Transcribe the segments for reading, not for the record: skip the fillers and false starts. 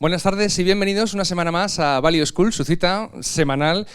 Buenas tardes y bienvenidos una semana más a Value School, su cita semanal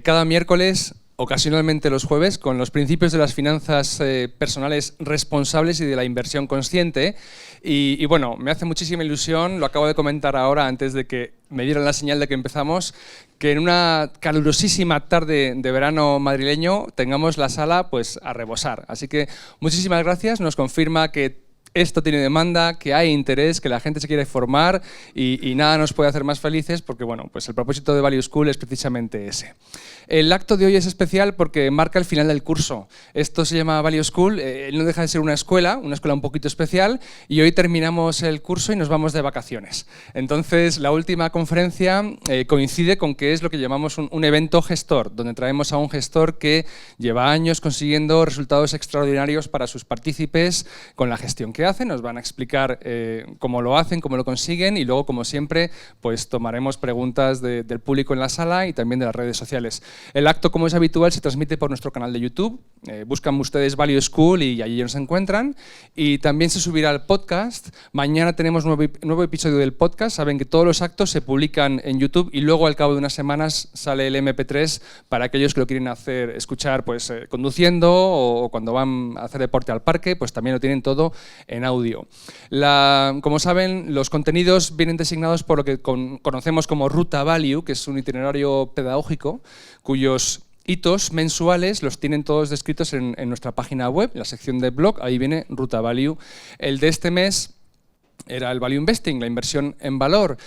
cada miércoles, ocasionalmente los jueves, con los principios de las finanzas personales responsables y de la inversión consciente. Y bueno, me hace muchísima ilusión, lo acabo de comentar ahora antes de que me dieran la señal de que empezamos, que en una calurosísima tarde de verano madrileño tengamos la sala pues a rebosar. Así que muchísimas gracias, nos confirma que esto tiene demanda, que hay interés, que la gente se quiere formar y nada nos puede hacer más felices porque bueno, pues el propósito de Value School es precisamente ese. El acto de hoy es especial porque marca el final del curso. Esto se llama Value School, no deja de ser una escuela un poquito especial y hoy terminamos el curso y nos vamos de vacaciones. Entonces la última conferencia coincide con que es lo que llamamos un evento gestor, donde traemos a un gestor que lleva años consiguiendo resultados extraordinarios para sus partícipes con la gestión que hacen, nos van a explicar cómo lo hacen, cómo lo consiguen y luego, como siempre, pues tomaremos preguntas del público en la sala y también de las redes sociales. El acto, como es habitual, se transmite por nuestro canal de YouTube. Buscan ustedes Value School y allí nos encuentran. Y también se subirá al podcast. Mañana tenemos nuevo episodio del podcast. Saben que todos los actos se publican en YouTube y luego al cabo de unas semanas sale el MP3 para aquellos que lo quieren escuchar pues, conduciendo o cuando van a hacer deporte al parque, pues también lo tienen todo en audio. Como saben, los contenidos vienen designados por lo que conocemos como Ruta Value, que es un itinerario pedagógico cuyos hitos mensuales los tienen todos descritos en nuestra página web, en la sección de blog, ahí viene Ruta Value. El de este mes era el Value Investing, la inversión en valor.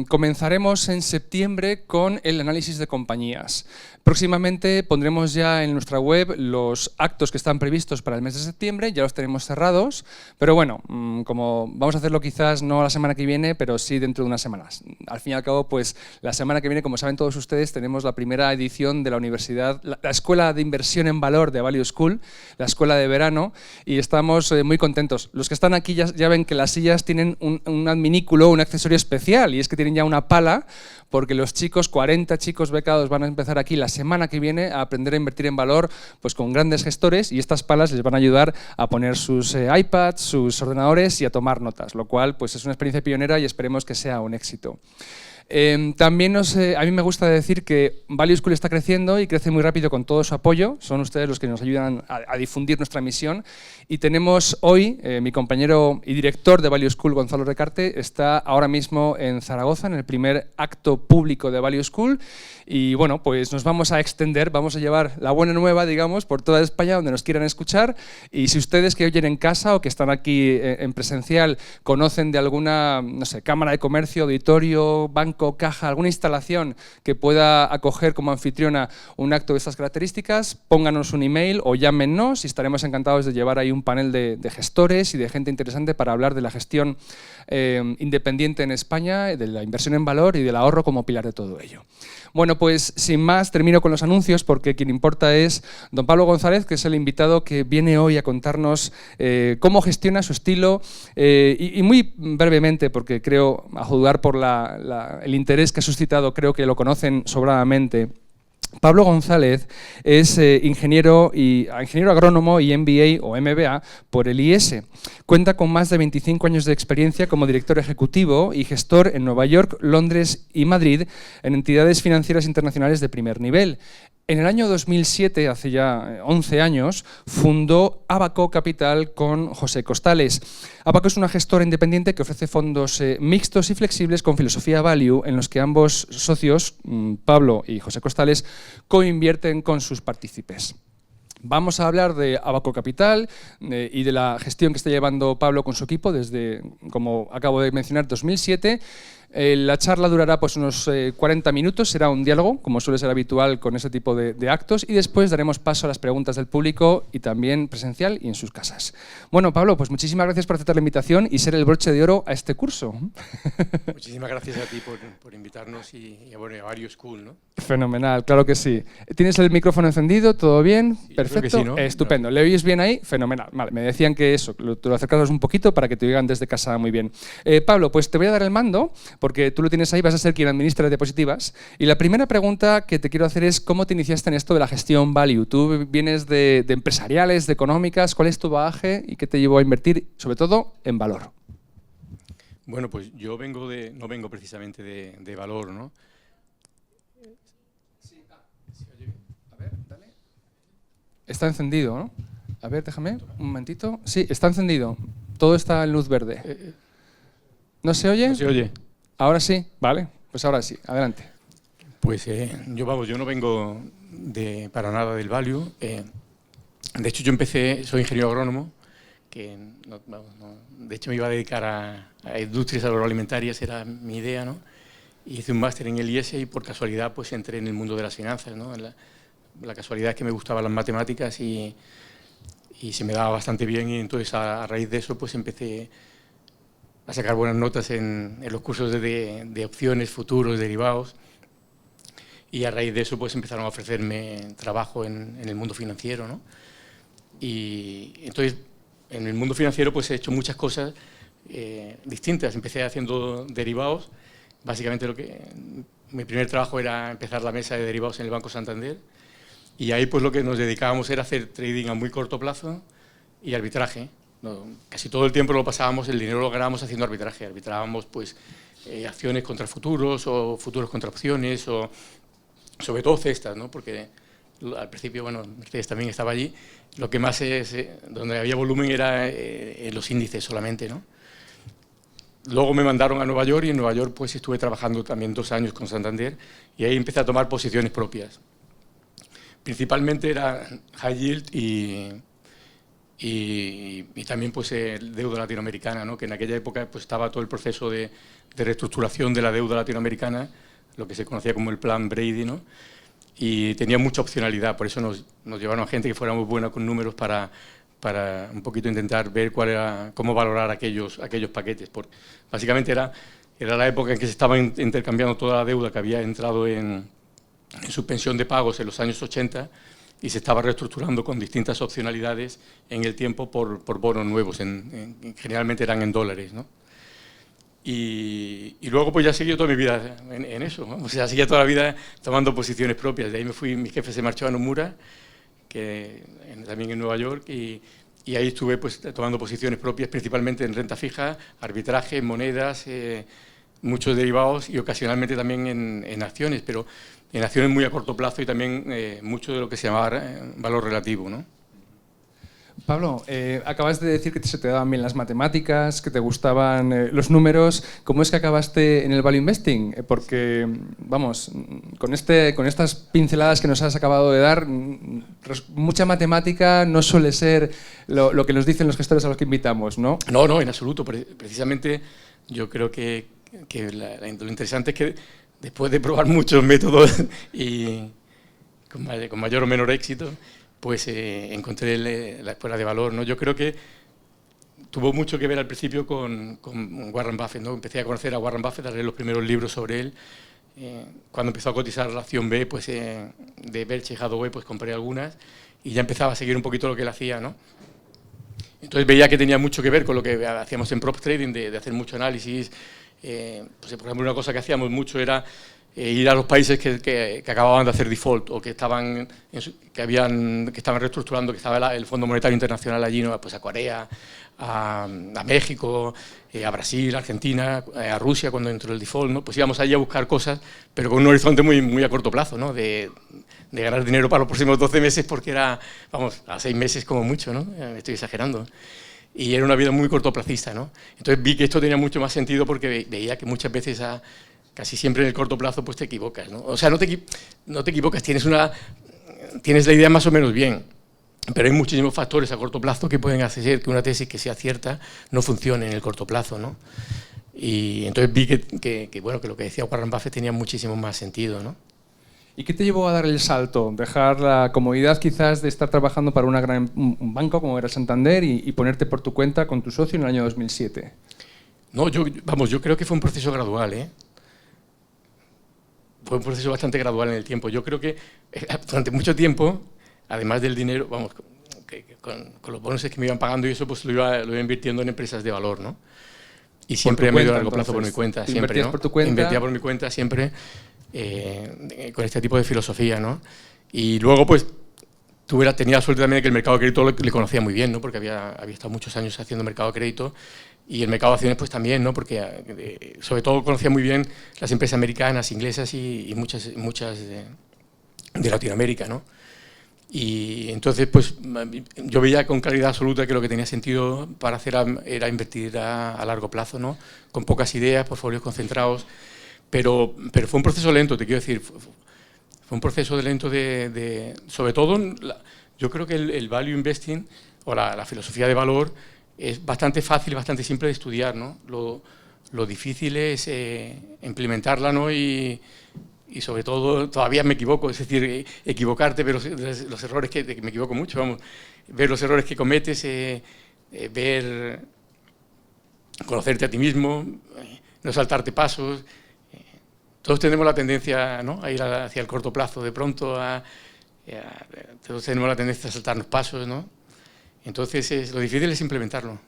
Comenzaremos en septiembre con el análisis de compañías. Próximamente pondremos ya en nuestra web los actos que están previstos para el mes de septiembre, ya los tenemos cerrados, pero bueno, como vamos a hacerlo quizás no la semana que viene, pero sí dentro de unas semanas. Al fin y al cabo, pues la semana que viene, como saben todos ustedes, tenemos la primera edición de la universidad, la Escuela de Inversión en Valor de Value School, la escuela de verano, y estamos muy contentos. Los que están aquí ya ven que las sillas tienen un adminículo, un accesorio especial, y es que tienen ya una pala, porque los chicos, 40 chicos becados van a empezar aquí la semana que viene a aprender a invertir en valor pues con grandes gestores y estas palas les van a ayudar a poner sus iPads, sus ordenadores y a tomar notas, lo cual pues es una experiencia pionera y esperemos que sea un éxito. También a mí me gusta decir que Value School está creciendo y crece muy rápido con todo su apoyo. Son ustedes los que nos ayudan a difundir nuestra misión. Y tenemos hoy, mi compañero y director de Value School, Gonzalo Recarte, está ahora mismo en Zaragoza, en el primer acto público de Value School. Y bueno, pues nos vamos a extender, vamos a llevar la buena nueva, digamos, por toda España, donde nos quieran escuchar. Y si ustedes que oyen en casa o que están aquí en presencial conocen de alguna, no sé, cámara de comercio, auditorio, banco, caja, alguna instalación que pueda acoger como anfitriona un acto de estas características, pónganos un email o llámenos y estaremos encantados de llevar ahí un panel de gestores y de gente interesante para hablar de la gestión independiente en España, de la inversión en valor y del ahorro como pilar de todo ello. Bueno, pues sin más, termino con los anuncios porque quien importa es don Pablo González, que es el invitado que viene hoy a contarnos cómo gestiona su estilo y muy brevemente, porque creo, a juzgar por el interés que ha suscitado, creo que lo conocen sobradamente. Pablo González es ingeniero agrónomo y MBA o MBA por el IES. Cuenta con más de 25 años de experiencia como director ejecutivo y gestor en Nueva York, Londres y Madrid en entidades financieras internacionales de primer nivel. En el año 2007, hace ya 11 años, fundó Abaco Capital con José Costales. Abaco es una gestora independiente que ofrece fondos mixtos y flexibles con filosofía value, en los que ambos socios, Pablo y José Costales, coinvierten con sus partícipes. Vamos a hablar de Abaco Capital y de la gestión que está llevando Pablo con su equipo desde, como acabo de mencionar, 2007. La charla durará pues unos 40 minutos, será un diálogo, como suele ser habitual con ese tipo de actos, y después daremos paso a las preguntas del público y también presencial y en sus casas. Bueno, Pablo, pues muchísimas gracias por aceptar la invitación y ser el broche de oro a este curso. Muchísimas gracias a ti por invitarnos y a Value School, ¿no? Fenomenal, claro que sí. ¿Tienes el micrófono encendido? ¿Todo bien? Sí, perfecto. creo que sí, ¿no? Estupendo. ¿Le oyes bien ahí? Fenomenal. Vale, me decían que eso, te lo acercaras un poquito para que te oigan desde casa muy bien. Pablo, pues te voy a dar el mando, porque tú lo tienes ahí, vas a ser quien administra diapositivas. Y la primera pregunta que te quiero hacer es ¿cómo te iniciaste en esto de la gestión value? Tú vienes de empresariales, de económicas, ¿cuál es tu bagaje y qué te llevó a invertir, sobre todo, en valor? Bueno, pues yo no vengo precisamente de valor, ¿no? Sí, sí, oye, a ver, dale. Está encendido, ¿no? A ver, déjame un momentito. Sí, está encendido. Todo está en luz verde. ¿No se oye? ¿No se oye? Ahora sí, vale. Pues ahora sí, adelante. Pues yo no vengo para nada del Value. De hecho, soy ingeniero agrónomo, que de hecho me iba a dedicar a industrias agroalimentarias, era mi idea, ¿no? Y hice un máster en el IES y por casualidad pues entré en el mundo de las finanzas, ¿no? La casualidad es que me gustaban las matemáticas y se me daba bastante bien, y entonces a raíz de eso pues empecé a sacar buenas notas en los cursos de opciones, futuros, derivados, y a raíz de eso pues empezaron a ofrecerme trabajo en el mundo financiero, ¿no? Y entonces en el mundo financiero pues he hecho muchas cosas distintas. Empecé haciendo derivados, básicamente mi primer trabajo era empezar la mesa de derivados en el Banco Santander, y ahí pues lo que nos dedicábamos era hacer trading a muy corto plazo y arbitraje. Casi todo el tiempo lo pasábamos, el dinero lo ganábamos haciendo arbitraje. Arbitrábamos pues acciones contra futuros o futuros contra opciones, o sobre todo cestas, ¿no? Porque al principio, bueno, Mercedes también estaba allí, lo que más donde había volumen era en los índices solamente, ¿no? Luego me mandaron a Nueva York, y en Nueva York pues estuve trabajando también 2 años con Santander, y ahí empecé a tomar posiciones propias. Principalmente era high yield y también pues deuda latinoamericana, ¿no? Que en aquella época pues estaba todo el proceso de reestructuración de la deuda latinoamericana, lo que se conocía como el plan Brady, ¿no? Y tenía mucha opcionalidad, por eso nos llevaron a gente que fuera muy buena con números para un poquito intentar ver cómo valorar aquellos paquetes. Básicamente era la época en que se estaba intercambiando toda la deuda que había entrado en suspensión de pagos en los años 80, y se estaba reestructurando con distintas opcionalidades en el tiempo por bonos nuevos, generalmente eran en dólares, ¿no? Y luego pues ya seguí toda mi vida en eso, ¿no? O sea, seguía toda la vida tomando posiciones propias. De ahí mi jefe se marchó a Nomura, también en Nueva York, y ahí estuve pues tomando posiciones propias, principalmente en renta fija, arbitraje, monedas, muchos derivados, y ocasionalmente también en acciones, pero en acciones muy a corto plazo, y también mucho de lo que se llamaba valor relativo, ¿no? Pablo, acabas de decir que se te daban bien las matemáticas, que te gustaban los números. ¿Cómo es que acabaste en el value investing? Porque, vamos, con estas pinceladas que nos has acabado de dar, mucha matemática no suele ser lo que nos dicen los gestores a los que invitamos, ¿no? No, en absoluto. Precisamente yo creo que lo interesante es que después de probar muchos métodos y con mayor o menor éxito, pues encontré la escuela de valor, ¿no? Yo creo que tuvo mucho que ver al principio con Warren Buffett, ¿no? Empecé a conocer a Warren Buffett, a leer los primeros libros sobre él. Cuando empezó a cotizar la acción B, pues, de Berkshire Hathaway, pues compré algunas, y ya empezaba a seguir un poquito lo que él hacía, ¿no? Entonces veía que tenía mucho que ver con lo que hacíamos en prop trading, de hacer mucho análisis. Pues, por ejemplo, una cosa que hacíamos mucho era ir a los países que acababan de hacer default, o que estaban reestructurando, que estaba el Fondo Monetario Internacional allí, ¿no? Pues a Corea, a México, a Brasil, a Argentina, a Rusia cuando entró el default, ¿no? Pues íbamos allí a buscar cosas, pero con un horizonte muy, muy a corto plazo, ¿no? De ganar dinero para los próximos 12 meses, porque era, vamos, a 6 meses como mucho, ¿no? Me estoy exagerando. Y era una vida muy cortoplacista, ¿no? Entonces vi que esto tenía mucho más sentido, porque veía que muchas veces, casi siempre en el corto plazo, pues te equivocas, ¿no? O sea, no te equivocas, tienes la idea más o menos bien, pero hay muchísimos factores a corto plazo que pueden hacer que una tesis que sea cierta no funcione en el corto plazo, ¿no? Y entonces vi que lo que decía Warren Buffett tenía muchísimo más sentido, ¿no? ¿Y qué te llevó a dar el salto? Dejar la comodidad quizás de estar trabajando para un banco como era Santander y ponerte por tu cuenta con tu socio en el año 2007. No, yo creo que fue un proceso gradual, ¿eh? Fue un proceso bastante gradual en el tiempo. Yo creo que durante mucho tiempo, además del dinero, vamos, con los bonos que me iban pagando y eso, pues lo iba invirtiendo en empresas de valor, ¿no? Y siempre a medio y largo plazo por mi cuenta, siempre, ¿no? ¿Por tu cuenta? Invertía por mi cuenta siempre, con este tipo de filosofía, ¿no? Y luego, pues, tenía la suerte también de que el mercado de crédito le conocía muy bien, ¿no? Porque había estado muchos años haciendo mercado de crédito, Y el mercado de acciones pues también, ¿no? Porque sobre todo conocía muy bien las empresas americanas, inglesas y muchas de Latinoamérica, ¿no? Y entonces pues yo veía con claridad absoluta que lo que tenía sentido para hacer era invertir a largo plazo, ¿no? Con pocas ideas, portfolios concentrados, pero fue un proceso lento, te quiero decir, fue un proceso lento sobre todo, yo creo que el value investing o la filosofía de valor es bastante fácil y bastante simple de estudiar, ¿no? Lo difícil es implementarla, ¿no? Y sobre todo, todavía me equivoco, es decir, equivocarte, ver los errores que me equivoco mucho, vamos, ver los errores que cometes, conocerte a ti mismo, no saltarte pasos. Todos tenemos la tendencia, ¿no? A ir hacia el corto plazo, de pronto todos tenemos la tendencia a saltarnos pasos, ¿no? Entonces, lo difícil es implementarlo.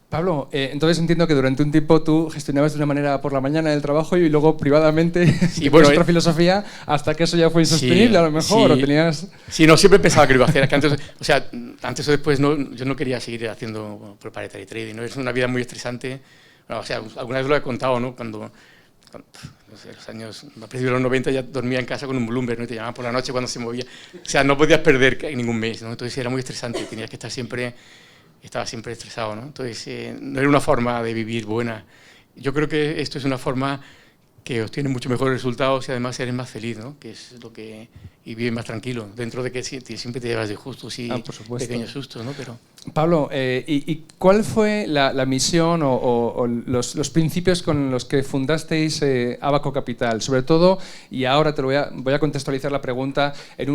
Pablo, entonces entiendo que durante un tiempo tú gestionabas de una manera por la mañana el trabajo y luego privadamente sí, bueno, otra filosofía hasta que eso ya fue insostenible, sí, a lo mejor, sí, o tenías... Sí, no, siempre pensaba que lo iba a hacer. Que antes o después yo no quería seguir haciendo proprietary trading, ¿no? Es una vida muy estresante. Bueno, o sea, alguna vez lo he contado, ¿no? Cuando no sé, a principios de los 90 ya dormía en casa con un Bloomberg, ¿no? Y te llamaban por la noche cuando se movía. O sea, no podías perder ningún mes, ¿no? Entonces era muy estresante, tenías que estar siempre... Estaba siempre estresado, ¿no? Entonces, no era una forma de vivir buena. Yo creo que esto es una forma que obtiene mucho mejores resultados y además eres más feliz, ¿no? Que es lo que... Y vives más tranquilo, dentro de que siempre te llevas de justos y pequeños sustos, ¿no? Pero... Pablo, ¿y cuál fue la misión o los principios con los que fundasteis Abaco Capital? Sobre todo, y ahora te lo voy a contextualizar la pregunta, en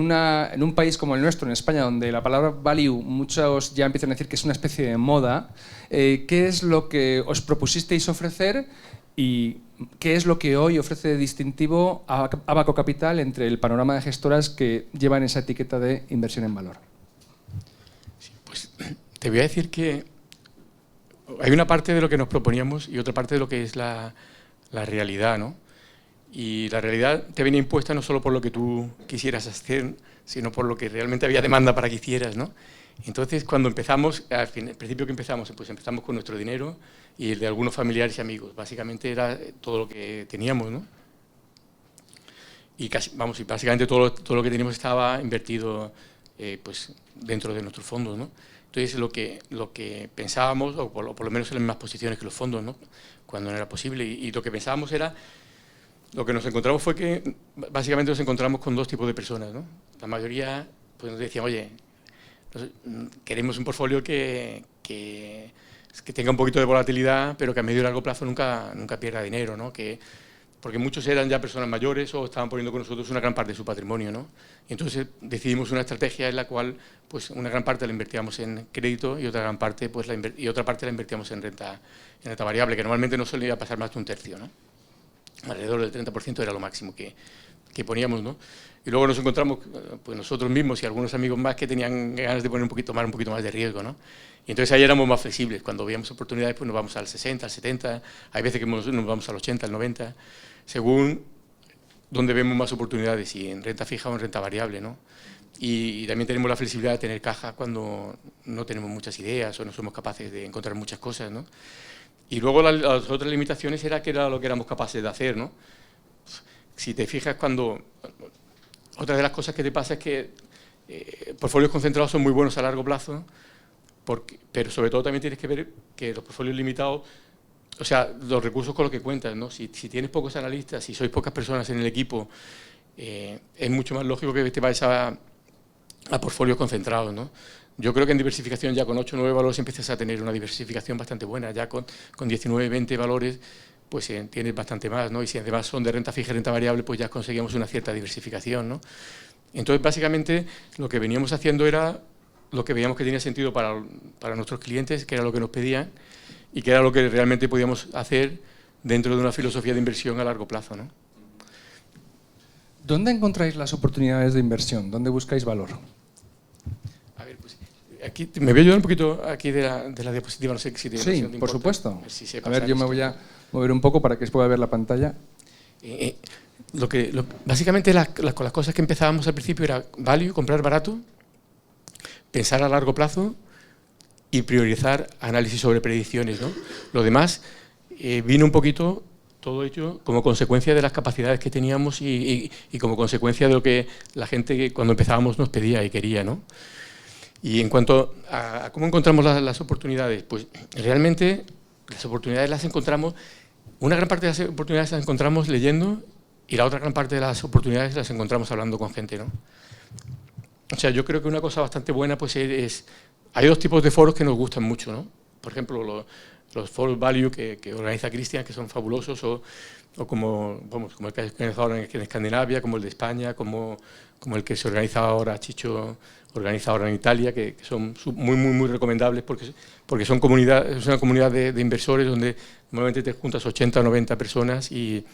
un país como el nuestro, en España, donde la palabra value muchos ya empiezan a decir que es una especie de moda, ¿qué es lo que os propusisteis ofrecer y qué es lo que hoy ofrece de distintivo a Abaco Capital entre el panorama de gestoras que llevan esa etiqueta de inversión en valor? Pues te voy a decir que hay una parte de lo que nos proponíamos y otra parte de lo que es la realidad, ¿no? Y la realidad te venía impuesta no solo por lo que tú quisieras hacer, sino por lo que realmente había demanda para que hicieras, ¿no? Entonces, cuando empezamos, al principio que empezamos, pues empezamos con nuestro dinero y el de algunos familiares y amigos. Básicamente era todo lo que teníamos, ¿no? Y básicamente todo lo que teníamos estaba invertido pues dentro de nuestros fondos, ¿no? Entonces, lo que pensábamos, o por lo menos en las mismas posiciones que los fondos, ¿no? Cuando no era posible, y lo que pensábamos era, lo que nos encontramos fue que básicamente nos encontramos con dos tipos de personas, ¿no? La mayoría pues nos decían, oye, queremos un portfolio que tenga un poquito de volatilidad, pero que a medio y largo plazo nunca pierda dinero, ¿no? Porque muchos eran ya personas mayores o estaban poniendo con nosotros una gran parte de su patrimonio, ¿no? Y entonces decidimos una estrategia en la cual pues, una gran parte la invertíamos en crédito y otra gran parte, pues, la invertíamos en renta variable, que normalmente no solía pasar más de un tercio, ¿no? Alrededor del 30% era lo máximo que poníamos, ¿no? Y luego nos encontramos pues nosotros mismos y algunos amigos más que tenían ganas de poner un poquito más de riesgo, ¿no? Y entonces ahí éramos más flexibles. Cuando veíamos oportunidades, pues nos vamos al 60, al 70, hay veces que nos vamos al 80, al 90, según donde vemos más oportunidades, y en renta fija o en renta variable, ¿no? Y también tenemos la flexibilidad de tener caja cuando no tenemos muchas ideas o no somos capaces de encontrar muchas cosas, ¿no? Y luego las otras limitaciones era que era lo que éramos capaces de hacer, ¿no? Si te fijas, otra de las cosas que te pasa es que portfolios concentrados son muy buenos a largo plazo, pero sobre todo también tienes que ver que los portfolios limitados, o sea, los recursos con los que cuentas, ¿no? Si tienes pocos analistas, si sois pocas personas en el equipo, es mucho más lógico que te vayas a portfolios concentrados, ¿no? Yo creo que en diversificación ya con 8 o 9 valores empiezas a tener una diversificación bastante buena, ya con 19 20 valores pues tienes bastante más, ¿no? Y si además son de renta fija y renta variable, pues ya conseguimos una cierta diversificación, ¿no? Entonces, básicamente, lo que veníamos haciendo era lo que veíamos que tenía sentido para nuestros clientes, que era lo que nos pedían y que era lo que realmente podíamos hacer dentro de una filosofía de inversión a largo plazo, ¿no? ¿Dónde encontráis las oportunidades de inversión? ¿Dónde buscáis valor? A ver, pues aquí me voy a ayudar un poquito aquí de la diapositiva, no sé si te Sí, por supuesto. A ver, yo me voy a mover un poco para que se pueda ver la pantalla. Básicamente con las cosas que empezábamos al principio era value, comprar barato, pensar a largo plazo y priorizar análisis sobre predicciones, ¿no? Lo demás vino un poquito todo hecho como consecuencia de las capacidades que teníamos y como consecuencia de lo que la gente que cuando empezábamos nos pedía y quería, ¿no? Y en cuanto a cómo encontramos las oportunidades, pues realmente las oportunidades las encontramos, una gran parte de las oportunidades las encontramos leyendo y la otra gran parte de las oportunidades las encontramos hablando con gente, ¿no? O sea, yo creo que una cosa bastante buena pues hay dos tipos de foros que nos gustan mucho, ¿no? Por ejemplo, los foros Value que organiza Cristian, que son fabulosos, o como el que se organiza ahora en Escandinavia, como el de España, como el que se organiza ahora, Chicho organiza ahora en Italia, que son muy recomendables porque son es una comunidad de inversores donde normalmente te juntas 80 o 90 personas y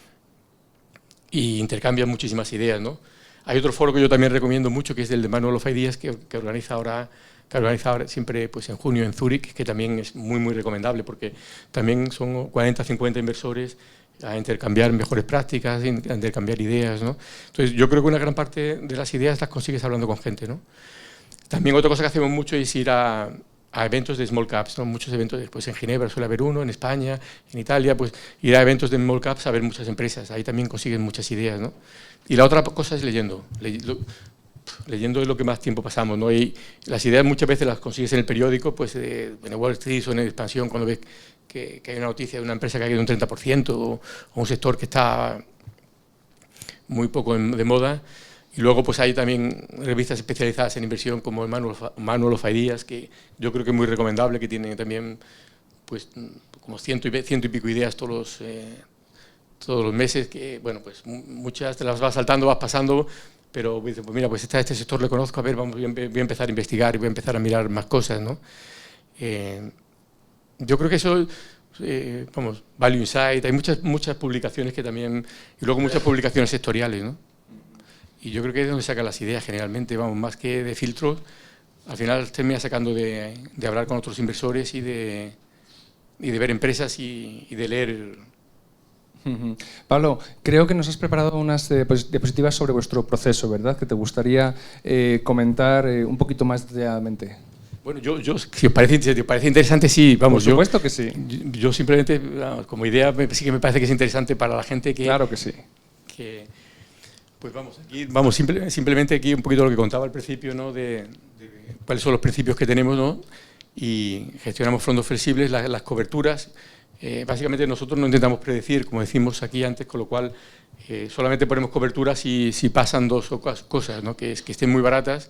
intercambian muchísimas ideas, ¿no? Hay otro foro que yo también recomiendo mucho, que es el de Manual of Ideas, que organiza ahora siempre pues, en junio en Zúrich, que también es muy recomendable, porque también son 40 50 inversores a intercambiar mejores prácticas, a intercambiar ideas, ¿no? Entonces, yo creo que una gran parte de las ideas las consigues hablando con gente, ¿no? También otra cosa que hacemos mucho es ir a eventos de small caps, ¿no? Muchos eventos, pues en Ginebra suele haber uno, en España, en Italia, pues ir a eventos de small caps a ver muchas empresas, ahí también consiguen muchas ideas, ¿no? Y la otra cosa es leyendo. Leyendo es lo que más tiempo pasamos, ¿no? Y las ideas muchas veces las consigues en el periódico, pues en el Wall Street o en Expansión, cuando ves que hay una noticia de una empresa que ha caído un 30% o un sector que está muy poco de moda. Y luego pues hay también revistas especializadas en inversión como el Manual of Ideas, que yo creo que es muy recomendable, que tienen también pues como ciento y pico ideas todos los meses, que bueno, pues muchas te las vas saltando, vas pasando, pero pues mira, pues este sector lo conozco, a ver, voy a empezar a investigar y voy a empezar a mirar más cosas, ¿no? Yo creo que eso, Value Insight, hay muchas publicaciones que también, y luego muchas publicaciones sectoriales, ¿no? Y yo creo que es de donde sacan las ideas generalmente, vamos, más que de filtros, al final termina sacando de hablar con otros inversores y de ver empresas y de leer. Pablo, creo que nos has preparado unas diapositivas sobre vuestro proceso, ¿verdad? Que te gustaría comentar un poquito más detalladamente. Bueno, si os parece interesante, sí, vamos. Por supuesto que sí. Yo simplemente, como idea, sí que me parece que es interesante para la gente que... Claro que sí. Pues vamos, simplemente aquí un poquito lo que contaba al principio, ¿no? De cuáles son los principios que tenemos, ¿no? Y gestionamos fondos flexibles, las coberturas. Básicamente nosotros no intentamos predecir, como decimos aquí antes, con lo cual solamente ponemos coberturas si pasan dos cosas, ¿no? Que estén muy baratas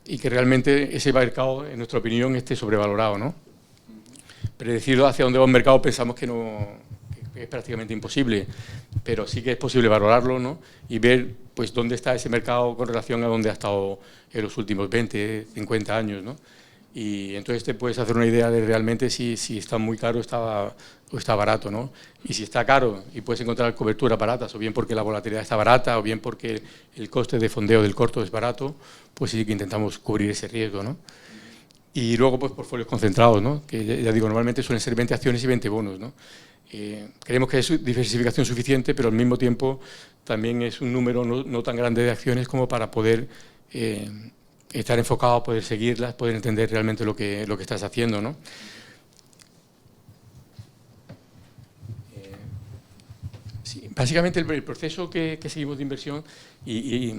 y que realmente ese mercado, en nuestra opinión, esté sobrevalorado, ¿no? Predecir hacia dónde va un mercado pensamos que es prácticamente imposible, pero sí que es posible valorarlo, ¿no? Y ver pues dónde está ese mercado con relación a dónde ha estado en los últimos 20, 50 años, ¿no? Y entonces te puedes hacer una idea de realmente si está muy caro o está barato, ¿no? Y si está caro y puedes encontrar coberturas baratas, o bien porque la volatilidad está barata, o bien porque el coste de fondeo del corto es barato, pues sí que intentamos cubrir ese riesgo, ¿no? Y luego pues portfolios concentrados, ¿no? Que ya digo, normalmente suelen ser 20 acciones y 20 bonos, ¿no? Creemos que es diversificación suficiente, pero al mismo tiempo también es un número no tan grande de acciones como para poder estar enfocado, poder seguirlas, poder entender realmente lo que estás haciendo, ¿no? Sí, básicamente el proceso que seguimos de inversión, y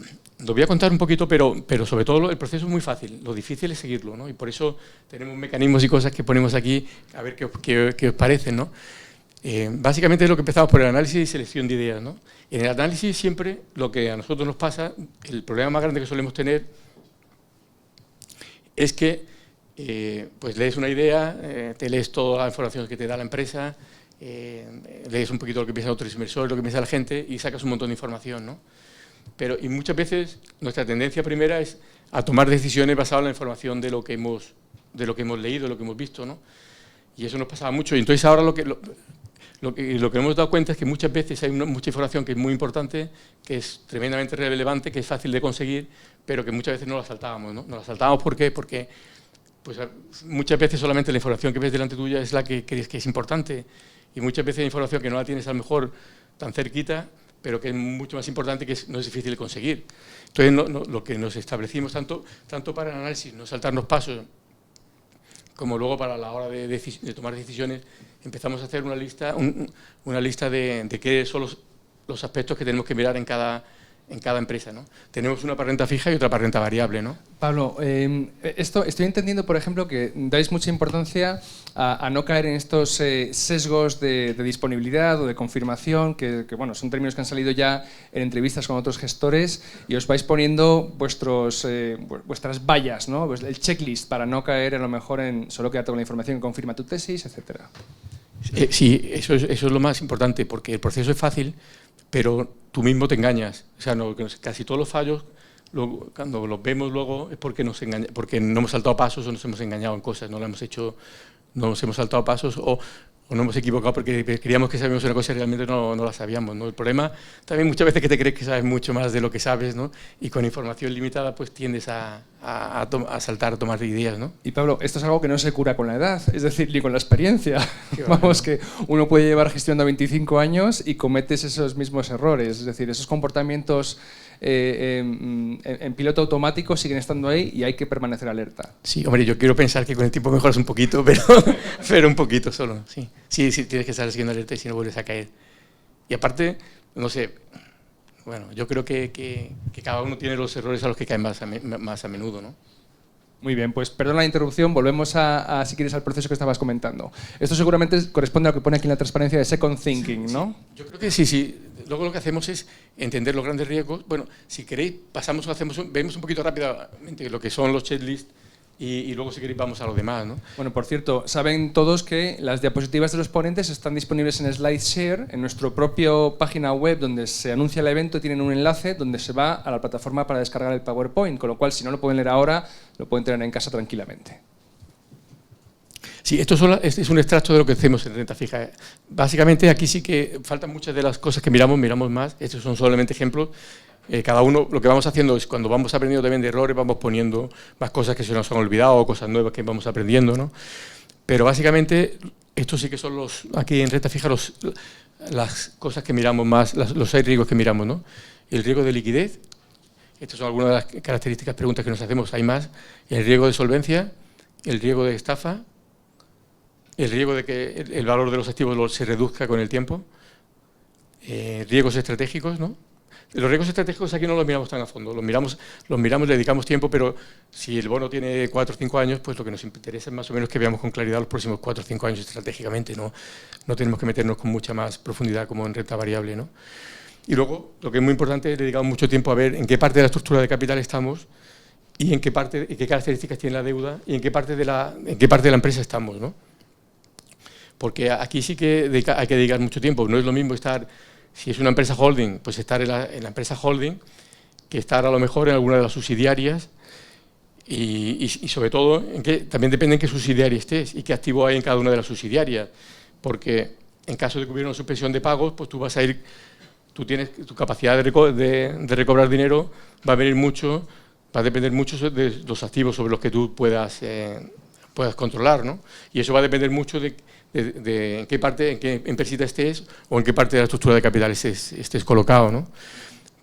lo voy a contar un poquito, pero sobre todo el proceso es muy fácil, lo difícil es seguirlo, ¿no? Y por eso tenemos mecanismos y cosas que ponemos aquí, a ver qué os parecen, ¿no? Básicamente es lo que empezamos por el análisis y selección de ideas, ¿no? En el análisis siempre lo que a nosotros nos pasa, el problema más grande que solemos tener es que pues lees una idea, te lees toda la información que te da la empresa, lees un poquito lo que piensan otros inversores, lo que piensa la gente y sacas un montón de información, ¿no? Y muchas veces nuestra tendencia primera es a tomar decisiones basadas en la información de lo que hemos leído, de lo que hemos visto, ¿no? Y eso nos pasaba mucho. Y entonces ahora lo que hemos dado cuenta es que muchas veces hay mucha información que es muy importante, que es tremendamente relevante, que es fácil de conseguir, pero que muchas veces no la saltábamos, ¿no? No la saltábamos ¿por qué? Porque pues, muchas veces solamente la información que ves delante tuya es la que crees que es importante, y muchas veces hay información que no la tienes a lo mejor tan cerquita, pero que es mucho más importante, que no es difícil de conseguir. Entonces lo que nos establecimos tanto para el análisis, no saltarnos pasos, como luego para la hora de tomar decisiones empezamos a hacer una lista, una lista de qué son los aspectos que tenemos que mirar en cada empresa, ¿no? Tenemos una para renta fija y otra para renta variable, ¿no? Pablo, estoy entendiendo, por ejemplo, que dais mucha importancia a no caer en estos sesgos de disponibilidad o de confirmación, que bueno, son términos que han salido ya en entrevistas con otros gestores, y os vais poniendo vuestras vallas, ¿no? El checklist para no caer a lo mejor en solo quedarte con la información que confirma tu tesis, etcétera. Sí, eso es lo más importante, porque el proceso es fácil, pero tú mismo te engañas. O sea, casi todos los fallos, cuando los vemos luego, es porque porque no hemos saltado pasos o nos hemos engañado en cosas, no nos hemos saltado pasos o nos hemos equivocado porque creíamos que sabíamos una cosa y realmente no la sabíamos, ¿no? El problema también muchas veces que te crees que sabes mucho más de lo que sabes, ¿no? Y con información limitada pues tiendes a saltar, a tomar ideas, ¿no? Y Pablo, esto es algo que no se cura con la edad, es decir, ni con la experiencia. Vamos, que uno puede llevar gestionando 25 años y cometes esos mismos errores, es decir, esos comportamientos en piloto automático siguen estando ahí y hay que permanecer alerta. Sí, hombre, yo quiero pensar que con el tiempo mejoras un poquito, pero un poquito solo, sí. Sí, tienes que estar siguiendo alerta y si no vuelves a caer. Y aparte, no sé, bueno, yo creo que cada uno tiene los errores a los que caen más a menudo, ¿no? Muy bien, pues perdona la interrupción, volvemos si quieres, al proceso que estabas comentando. Esto seguramente corresponde a lo que pone aquí en la transparencia de second thinking, ¿no? Sí. Yo creo que sí. Luego lo que hacemos es entender los grandes riesgos. Bueno, si queréis, vemos un poquito rápidamente lo que son los checklists y luego si queréis vamos a lo demás, ¿no? Bueno, por cierto, saben todos que las diapositivas de los ponentes están disponibles en SlideShare, en nuestra propia página web donde se anuncia el evento, tienen un enlace donde se va a la plataforma para descargar el PowerPoint, con lo cual si no lo pueden leer ahora, lo pueden tener en casa tranquilamente. Sí, este es un extracto de lo que hacemos en renta fija. Básicamente aquí sí que faltan muchas de las cosas que miramos más. Estos son solamente ejemplos. Cada uno, lo que vamos haciendo es cuando vamos aprendiendo también de errores, vamos poniendo más cosas que se nos han olvidado o cosas nuevas que vamos aprendiendo, ¿no? Pero básicamente estos sí que son aquí en renta fija las cosas que miramos más, los 6 riesgos que miramos, ¿no? El riesgo de liquidez, estas son algunas de las características, preguntas que nos hacemos, hay más. El riesgo de solvencia, el riesgo de estafa, el riesgo de que el valor de los activos se reduzca con el tiempo, riesgos estratégicos, ¿no? Los riesgos estratégicos aquí no los miramos tan a fondo, los miramos, le dedicamos tiempo, pero si el bono tiene 4 o 5 años, pues lo que nos interesa es más o menos que veamos con claridad los próximos 4 o 5 años estratégicamente, no tenemos que meternos con mucha más profundidad como en renta variable, ¿no? Y luego, lo que es muy importante, dedicamos mucho tiempo a ver en qué parte de la estructura de capital estamos y en qué características tiene la deuda y en qué parte de la empresa estamos, ¿no? Porque aquí sí que hay que dedicar mucho tiempo. No es lo mismo si es una empresa holding, pues estar en la empresa holding, que estar a lo mejor en alguna de las subsidiarias y sobre todo, también depende en qué subsidiaria estés y qué activo hay en cada una de las subsidiarias. Porque en caso de que hubiera una suspensión de pagos, pues tú tienes tu capacidad de recobrar dinero, va a depender mucho de los activos sobre los que tú puedas controlar, ¿no? Y eso va a depender mucho de en qué empresita estés o en qué parte de la estructura de capital estés colocado, ¿no?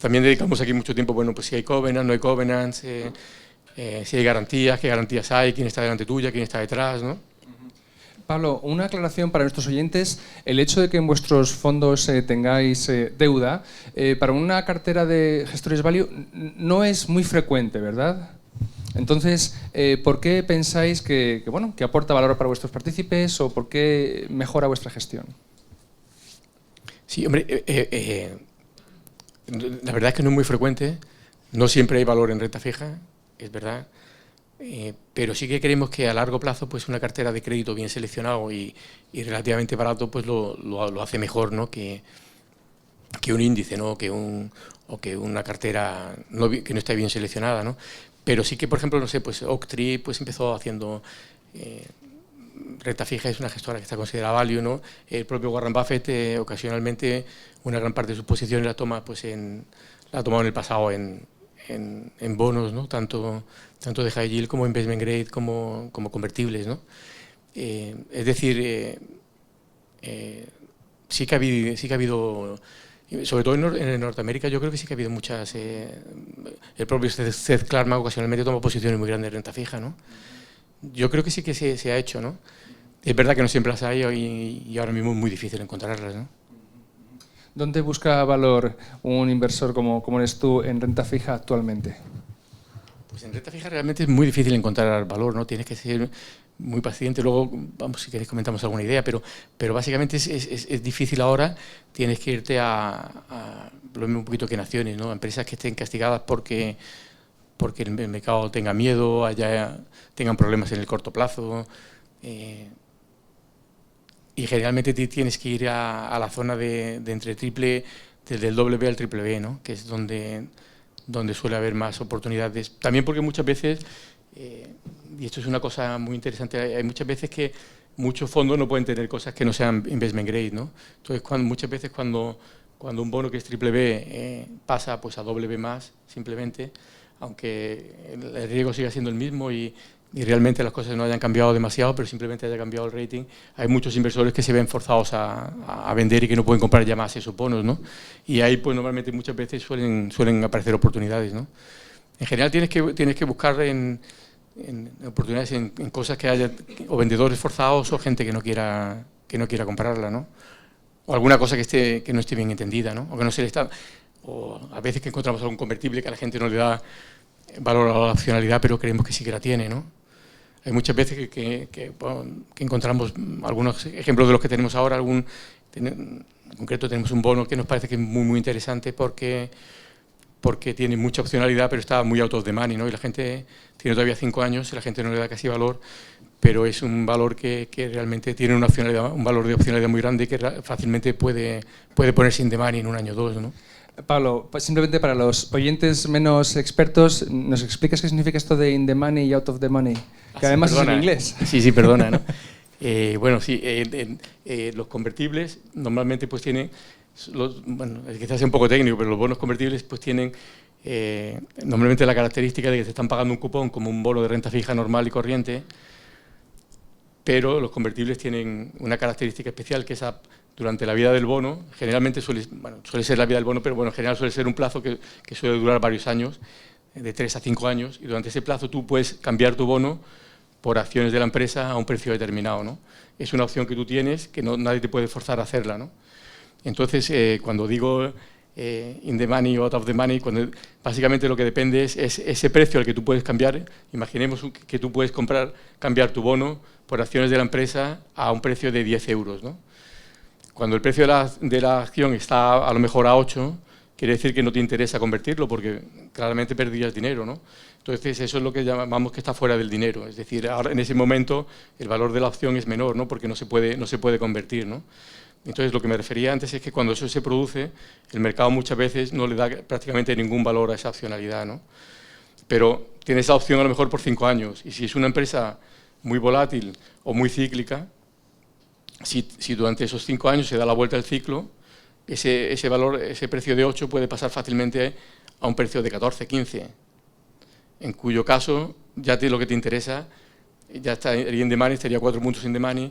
También dedicamos aquí mucho tiempo, bueno, pues si hay covenants, no hay covenants, si hay garantías, qué garantías hay, quién está delante tuya, quién está detrás, ¿no? Pablo, una aclaración para nuestros oyentes. El hecho de que en vuestros fondos tengáis deuda, para una cartera de gestores value no es muy frecuente, ¿verdad? Entonces, ¿por qué pensáis que aporta valor para vuestros partícipes o por qué mejora vuestra gestión? Sí, hombre, la verdad es que no es muy frecuente, no siempre hay valor en renta fija, es verdad, pero sí que creemos que a largo plazo pues una cartera de crédito bien seleccionado y relativamente barato pues lo hace mejor, ¿no? que un índice, ¿no? o que una cartera que no esté bien seleccionada, ¿no? Pero sí que, por ejemplo, no sé, pues Oaktree pues empezó haciendo renta fija, es una gestora que está considerada value, ¿no? El propio Warren Buffett ocasionalmente una gran parte de sus posiciones la ha tomado en el pasado en bonos, ¿no? Tanto de high yield como investment grade como convertibles, ¿no? Es decir, sí que ha habido sobre todo en Norteamérica, yo creo que sí que ha habido muchas. El propio Seth Klarman ocasionalmente toma posiciones muy grandes de renta fija, ¿no? yo creo que sí que se ha hecho, ¿no? Es verdad que no siempre las hay y ahora mismo es muy difícil encontrarlas, ¿no? ¿Dónde busca valor un inversor como eres tú en renta fija actualmente? Pues en renta fija realmente es muy difícil encontrar valor, ¿no? Tienes que ser muy paciente. Luego, vamos, si queréis comentamos alguna idea, pero básicamente es difícil ahora. Tienes que irte a lo mismo un poquito que en acciones, ¿no? Empresas que estén castigadas porque el mercado tenga miedo, tengan problemas en el corto plazo. Y generalmente tienes que ir a la zona de entre desde el doble B al triple B, ¿no? Que es donde suele haber más oportunidades. También porque muchas veces, y esto es una cosa muy interesante, hay muchas veces que muchos fondos no pueden tener cosas que no sean investment grade, ¿no? Entonces, muchas veces cuando un bono que es triple B pasa pues a doble B más, simplemente, aunque el riesgo siga siendo el mismo y realmente las cosas no hayan cambiado demasiado, pero simplemente haya cambiado el rating, hay muchos inversores que se ven forzados a vender y que no pueden comprar ya más esos bonos, ¿no? Y ahí pues normalmente muchas veces suelen aparecer oportunidades, ¿no? En general tienes que buscar en oportunidades en cosas que haya o vendedores forzados o gente que no quiera comprarla, ¿no? O alguna cosa que no esté bien entendida, ¿no? O que no se le está, o a veces que encontramos algún convertible que a la gente no le da valor a la opcionalidad, pero creemos que sí que la tiene, ¿no? Hay muchas veces que encontramos algunos ejemplos de los que tenemos ahora. En concreto tenemos un bono que nos parece que es muy, muy interesante porque tiene mucha opcionalidad, pero está muy out of the money, ¿no? Y la gente tiene todavía 5 años y la gente no le da casi valor, pero es un valor que realmente tiene una opcionalidad, un valor de opcionalidad muy grande y que fácilmente puede ponerse in the money en un año o dos, ¿no? Pablo, simplemente para los oyentes menos expertos, ¿nos explicas qué significa esto de in the money y out of the money? Que además es en inglés. Sí, perdona, ¿no? Bueno, sí, los convertibles normalmente pues tienen, quizás sea un poco técnico, pero los bonos convertibles pues tienen normalmente la característica de que te están pagando un cupón como un bono de renta fija normal y corriente, pero los convertibles tienen una característica especial que es durante la vida del bono, generalmente suele ser la vida del bono, pero bueno, en general suele ser un plazo que suele durar varios años, de 3 a 5 años, y durante ese plazo tú puedes cambiar tu bono por acciones de la empresa a un precio determinado, ¿no? Es una opción que tú tienes, que nadie te puede forzar a hacerla, ¿no? Entonces, cuando digo in the money o out of the money, básicamente lo que depende es ese precio al que tú puedes cambiar. Imaginemos que tú puedes cambiar tu bono por acciones de la empresa a un precio de 10 euros, ¿no? Cuando el precio de la acción está a lo mejor a 8, quiere decir que no te interesa convertirlo porque claramente perderías dinero, ¿no? Entonces eso es lo que llamamos que está fuera del dinero. Es decir, ahora en ese momento el valor de la opción es menor, ¿no? Porque no se puede convertir, ¿no? Entonces lo que me refería antes es que cuando eso se produce, el mercado muchas veces no le da prácticamente ningún valor a esa opcionalidad, ¿no? Pero tiene esa opción a lo mejor por 5 años. Y si es una empresa muy volátil o muy cíclica, si durante esos 5 años se da la vuelta del ciclo, ese valor, ese precio de 8 puede pasar fácilmente a un precio de 14, 15, en cuyo caso ya lo que te interesa, ya estaría in the money, estaría 4 puntos in the money,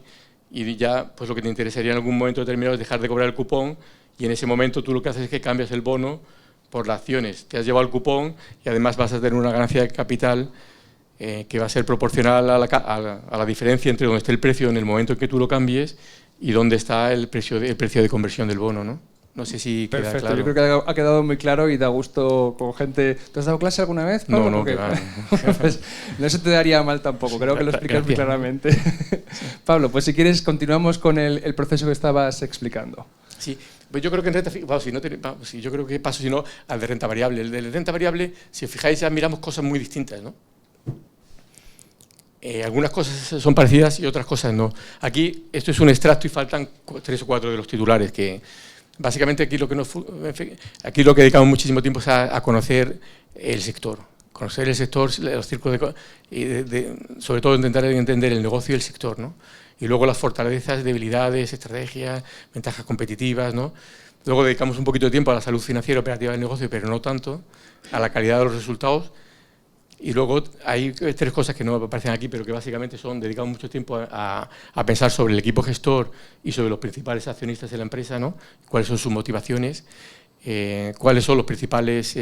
y ya pues lo que te interesaría en algún momento determinado es dejar de cobrar el cupón, y en ese momento tú lo que haces es que cambias el bono por las acciones. Te has llevado el cupón y además vas a tener una ganancia de capital que va a ser proporcional a la diferencia entre donde esté el precio en el momento en que tú lo cambies y dónde está el precio de conversión del bono, ¿no? No sé si queda Perfecto, claro. yo creo que ha quedado muy claro y da gusto con gente. ¿Te has dado clase alguna vez, Pablo? No, que va. Pues no se te daría mal tampoco, creo que lo explicas muy claramente. Pablo, pues si quieres continuamos con el proceso que estabas explicando. Sí, pues yo creo que en renta fija, yo creo que paso sino al de renta variable. El de renta variable, si os fijáis, ya miramos cosas muy distintas, ¿no? Algunas cosas son parecidas y otras cosas no. Aquí esto es un extracto y faltan 3 o 4 de los titulares que básicamente aquí lo que dedicamos muchísimo tiempo es a conocer el sector. Conocer el sector, los círculos sobre todo intentar entender el negocio y el sector, ¿no? Y luego las fortalezas, debilidades, estrategias, ventajas competitivas, ¿no? Luego dedicamos un poquito de tiempo a la salud financiera operativa del negocio, pero no tanto, a la calidad de los resultados. Y luego hay 3 cosas que no aparecen aquí, pero que básicamente dedicamos mucho tiempo a pensar sobre el equipo gestor y sobre los principales accionistas de la empresa, ¿no? Cuáles son sus motivaciones, cuáles son los principales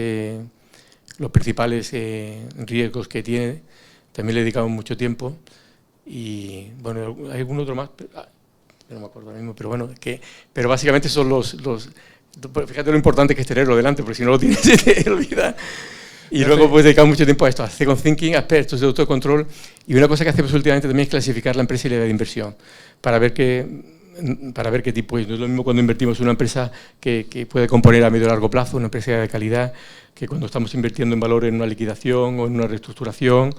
riesgos que tiene. También le dedicamos mucho tiempo. y bueno, hay algún otro más, pero no me acuerdo ahora mismo, pero bueno, pero básicamente son fíjate lo importante que es tenerlo delante, porque si no lo tienes se te olvida. Y luego pues dedicamos mucho tiempo a esto, a second thinking, aspectos de autocontrol, y una cosa que hacemos últimamente también es clasificar la empresa y la idea de inversión, para ver qué tipo es. No es lo mismo cuando invertimos en una empresa que puede componer a medio o largo plazo, una empresa de calidad, que cuando estamos invirtiendo en valor en una liquidación o en una reestructuración,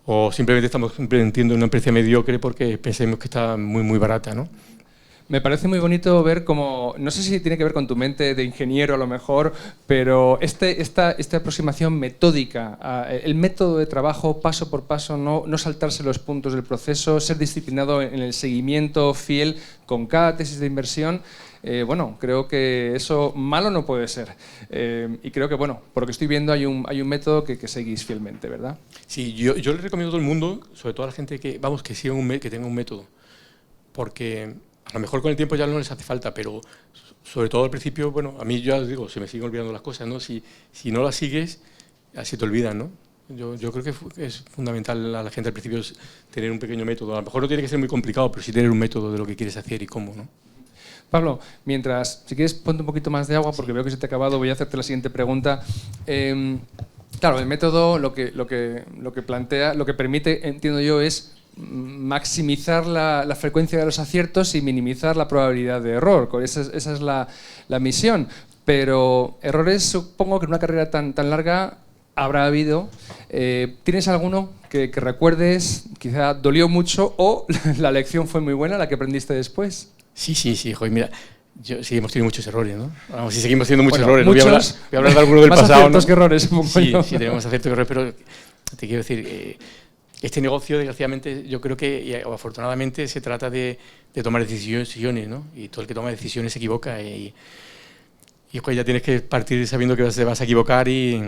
o simplemente estamos invirtiendo en una empresa mediocre porque pensemos que está muy, muy barata, ¿no? Me parece muy bonito ver cómo, no sé si tiene que ver con tu mente de ingeniero a lo mejor, pero esta aproximación metódica, el método de trabajo paso por paso, no saltarse los puntos del proceso, ser disciplinado en el seguimiento fiel con cada tesis de inversión. Bueno, creo que eso malo no puede ser. Y creo que, bueno, por lo que estoy viendo hay un método que seguís fielmente, ¿verdad? Sí, yo le recomiendo a todo el mundo, sobre todo a la gente que siga que tenga un método, porque a lo mejor con el tiempo ya no les hace falta, pero sobre todo al principio, bueno, a mí ya os digo, se me siguen olvidando las cosas, ¿no? Si no las sigues, así te olvidan, ¿no? Yo creo que es fundamental a la gente al principio tener un pequeño método. A lo mejor no tiene que ser muy complicado, pero sí tener un método de lo que quieres hacer y cómo, ¿no? Pablo, si quieres ponte un poquito más de agua, porque veo que se te ha acabado, voy a hacerte la siguiente pregunta. Claro, el método lo que plantea, lo que permite, entiendo yo, es maximizar la frecuencia de los aciertos y minimizar la probabilidad de error. Esa es la misión. Pero errores, supongo que en una carrera tan larga habrá habido. ¿Tienes alguno que recuerdes, quizá dolió mucho o la lección fue muy buena, la que aprendiste después? Sí, joder, mira, sí hemos tenido muchos errores, ¿no? Vamos, y seguimos teniendo muchos errores. Muchos, voy a hablar de alguno del pasado, aciertos, ¿no? Que errores. Sí, tenemos aciertos que errores, pero te quiero decir, este negocio, desgraciadamente, yo creo que, o afortunadamente, se trata de tomar decisiones, ¿no? Y todo el que toma decisiones se equivoca y joder, ya tienes que partir sabiendo que te vas a equivocar y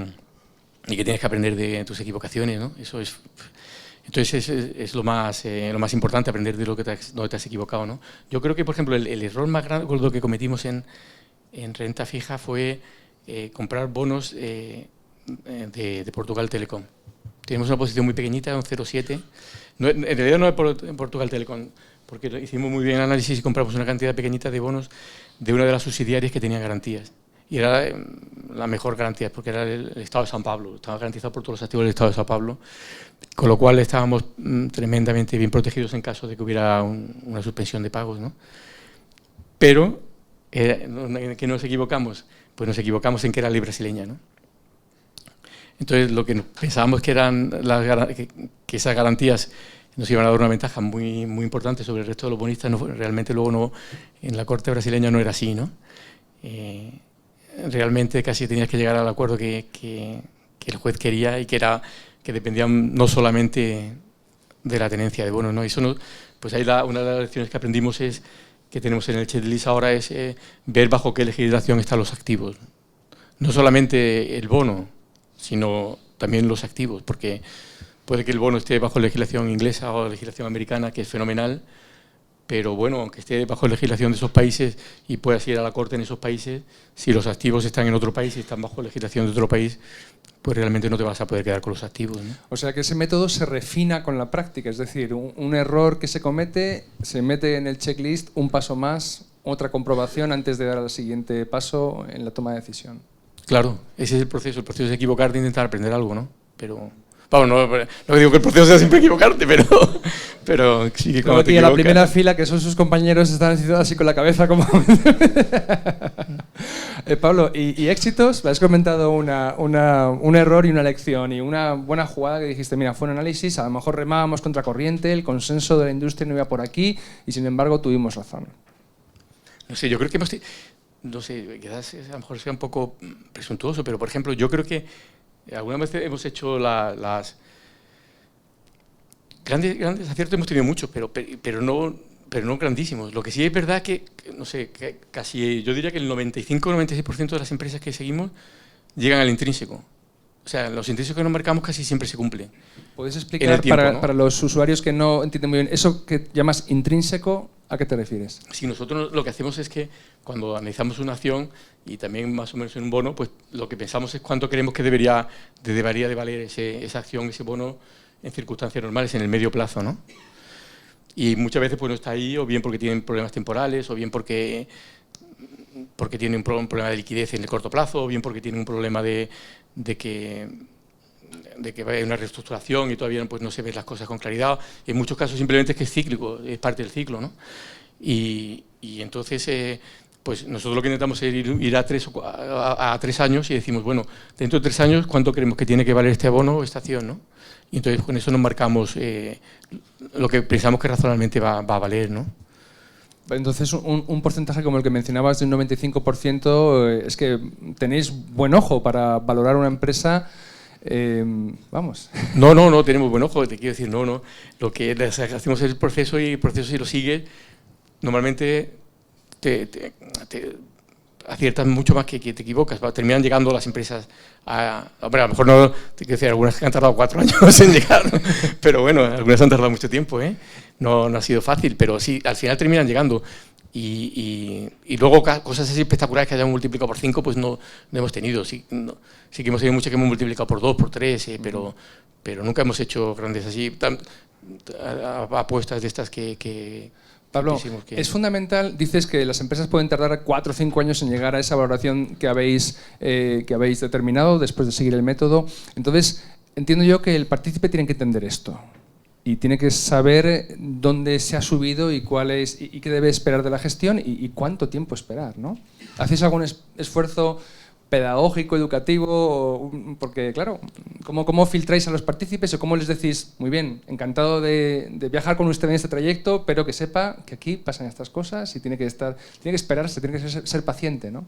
que tienes que aprender de tus equivocaciones, ¿no? Eso es... Entonces es lo más importante, aprender de donde te has equivocado, ¿no? Yo creo que, por ejemplo, el error más grande que cometimos en renta fija fue comprar bonos de Portugal Telecom. Tenemos una posición muy pequeñita, un 0,7. No, en realidad no es en Portugal Telecom, porque hicimos muy bien el análisis y compramos una cantidad pequeñita de bonos de una de las subsidiarias que tenía garantías. Y era la mejor garantía, porque era el Estado de San Pablo. Estaba garantizado por todos los activos del Estado de San Pablo, con lo cual estábamos tremendamente bien protegidos en caso de que hubiera una suspensión de pagos, ¿no? Pero, ¿en qué nos equivocamos? Pues nos equivocamos en que era ley brasileña, ¿no? Entonces, lo que pensábamos que eran que esas garantías nos iban a dar una ventaja muy, muy importante sobre el resto de los bonistas, realmente luego no, en la corte brasileña no era así, ¿no? Realmente casi tenías que llegar al acuerdo que el juez quería y que dependía no solamente de la tenencia de bonos, ¿no? Eso no, pues ahí una de las lecciones que aprendimos es que tenemos en el checklist ahora es ver bajo qué legislación están los activos. No solamente el bono, sino también los activos, porque puede que el bono esté bajo legislación inglesa o legislación americana, que es fenomenal, pero bueno, aunque esté bajo legislación de esos países y puedas ir a la corte en esos países, si los activos están en otro país y están bajo legislación de otro país, pues realmente no te vas a poder quedar con los activos, ¿no? O sea que ese método se refina con la práctica, es decir, un error que se comete, se mete en el checklist un paso más, otra comprobación antes de dar al siguiente paso en la toma de decisión. Claro, ese es el proceso es equivocarte e intentar aprender algo, ¿no? Pero... Vamos, no digo que el proceso sea siempre equivocarte, pero sí que cuando te equivocas... la primera fila, que son sus compañeros, están haciendo así con la cabeza como... Pablo, ¿y éxitos? Has comentado un error y una lección y una buena jugada que dijiste, mira, fue un análisis, a lo mejor remábamos contra corriente, el consenso de la industria no iba por aquí y sin embargo tuvimos razón. No sé, yo creo que no sé, quizás a lo mejor sea un poco presuntuoso, pero por ejemplo, yo creo que alguna vez hemos hecho las grandes aciertos, hemos tenido muchos, pero no grandísimos. Lo que sí es verdad que no sé, que casi yo diría que el 95-96% de las empresas que seguimos llegan al intrínseco. O sea, los intrínsecos que nos marcamos casi siempre se cumplen. ¿Puedes explicar para los usuarios que no entienden muy bien eso que llamas intrínseco? ¿A qué te refieres? Sí, nosotros lo que hacemos es que cuando analizamos una acción y también más o menos en un bono, pues lo que pensamos es cuánto creemos que debería de valer esa acción, ese bono en circunstancias normales, en el medio plazo, ¿no? Y muchas veces pues no está ahí, o bien porque tienen problemas temporales, o bien porque tienen un problema de liquidez en el corto plazo, o bien porque tienen un problema de que va a haber una reestructuración y todavía pues, no se ven las cosas con claridad. En muchos casos simplemente es que es cíclico, es parte del ciclo, ¿no? Y entonces, pues nosotros lo que intentamos es ir a 3 años y decimos, bueno, dentro de 3 años, ¿cuánto creemos que tiene que valer este abono o esta acción, ¿no? Y entonces con eso nos marcamos lo que pensamos que razonablemente va a valer, ¿no? Entonces, un porcentaje como el que mencionabas de un 95%, es que tenéis buen ojo para valorar una empresa. Vamos. No, tenemos buen ojo, te quiero decir, no. Lo que hacemos es el proceso y el proceso si lo sigues, normalmente te aciertas mucho más que te equivocas. Terminan llegando las empresas hombre, a lo mejor no, te quiero decir, algunas que han tardado 4 años en llegar, ¿no? Pero bueno, algunas han tardado mucho tiempo, ¿eh? No ha sido fácil, pero sí, al final terminan llegando. Y luego cosas así espectaculares que hayan multiplicado por 5, pues no hemos tenido. Sí que hemos tenido muchas que hemos multiplicado por 2, por 3, pero nunca hemos hecho grandes así, apuestas de estas que Pablo, es fundamental, dices que las empresas pueden tardar 4 o 5 años en llegar a esa valoración que habéis determinado después de seguir el método. Entonces, entiendo yo que el partícipe tiene que entender esto y tiene que saber dónde se ha subido y qué debe esperar de la gestión y cuánto tiempo esperar, ¿no? ¿Hacéis algún esfuerzo pedagógico, educativo? Porque, claro, ¿cómo filtráis a los partícipes o cómo les decís, muy bien, encantado de viajar con usted en este trayecto, pero que sepa que aquí pasan estas cosas y tiene que esperarse, tiene que ser paciente, ¿no?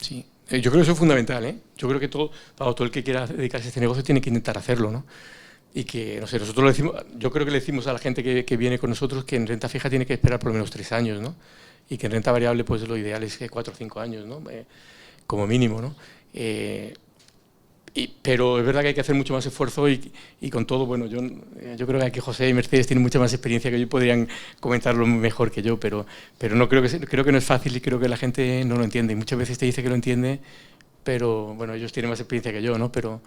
Sí, yo creo que eso es fundamental, ¿eh? Yo creo que todo el que quiera dedicarse a este negocio tiene que intentar hacerlo, ¿no? Y que, no sé, nosotros lo decimos, yo creo que le decimos a la gente que viene con nosotros que en renta fija tiene que esperar por lo menos 3 años, ¿no? Y que en renta variable, pues lo ideal es que 4 o 5 años, ¿no? Como mínimo, ¿no? Pero es verdad que hay que hacer mucho más esfuerzo y con todo, bueno, yo creo que aquí José y Mercedes tienen mucha más experiencia que yo, podrían comentarlo mejor que yo, pero no creo que no es fácil y creo que la gente no lo entiende. Y muchas veces te dice que lo entiende, pero bueno, ellos tienen más experiencia que yo, ¿no? Pero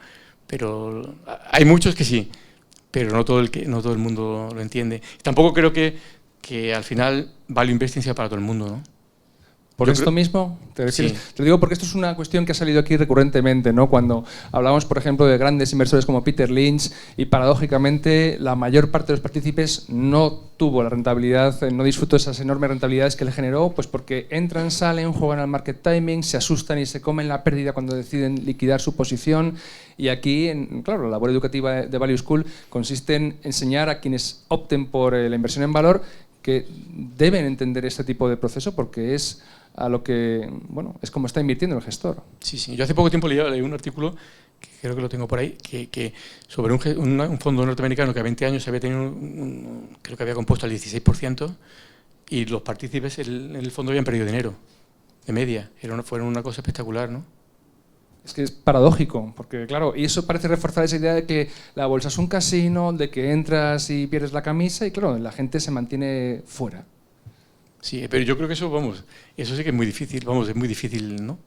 hay muchos que sí, pero no todo el mundo lo entiende. Tampoco creo que al final Value Investing sea para todo el mundo, ¿no? ¿Por esto mismo? ¿Te refieres? Sí. Te lo digo porque esto es una cuestión que ha salido aquí recurrentemente, ¿no? Cuando hablamos, por ejemplo, de grandes inversores como Peter Lynch y paradójicamente la mayor parte de los partícipes no tuvo la rentabilidad, no disfrutó esas enormes rentabilidades que le generó, pues porque entran, salen, juegan al market timing, se asustan y se comen la pérdida cuando deciden liquidar su posición. Y aquí, claro, la labor educativa de Value School consiste en enseñar a quienes opten por la inversión en valor que deben entender este tipo de proceso porque es a lo que, bueno, es como está invirtiendo el gestor. Sí. Yo hace poco tiempo leí un artículo, que creo que lo tengo por ahí, que sobre un fondo norteamericano que a 20 años había tenido, creo que había compuesto al 16%, y los partícipes en el fondo habían perdido dinero, de media. Fueron una cosa espectacular, ¿no? Es que es paradójico, porque claro, y eso parece reforzar esa idea de que la bolsa es un casino, de que entras y pierdes la camisa, y claro, la gente se mantiene fuera. Sí, pero yo creo que eso sí que es muy difícil, es muy difícil, ¿no?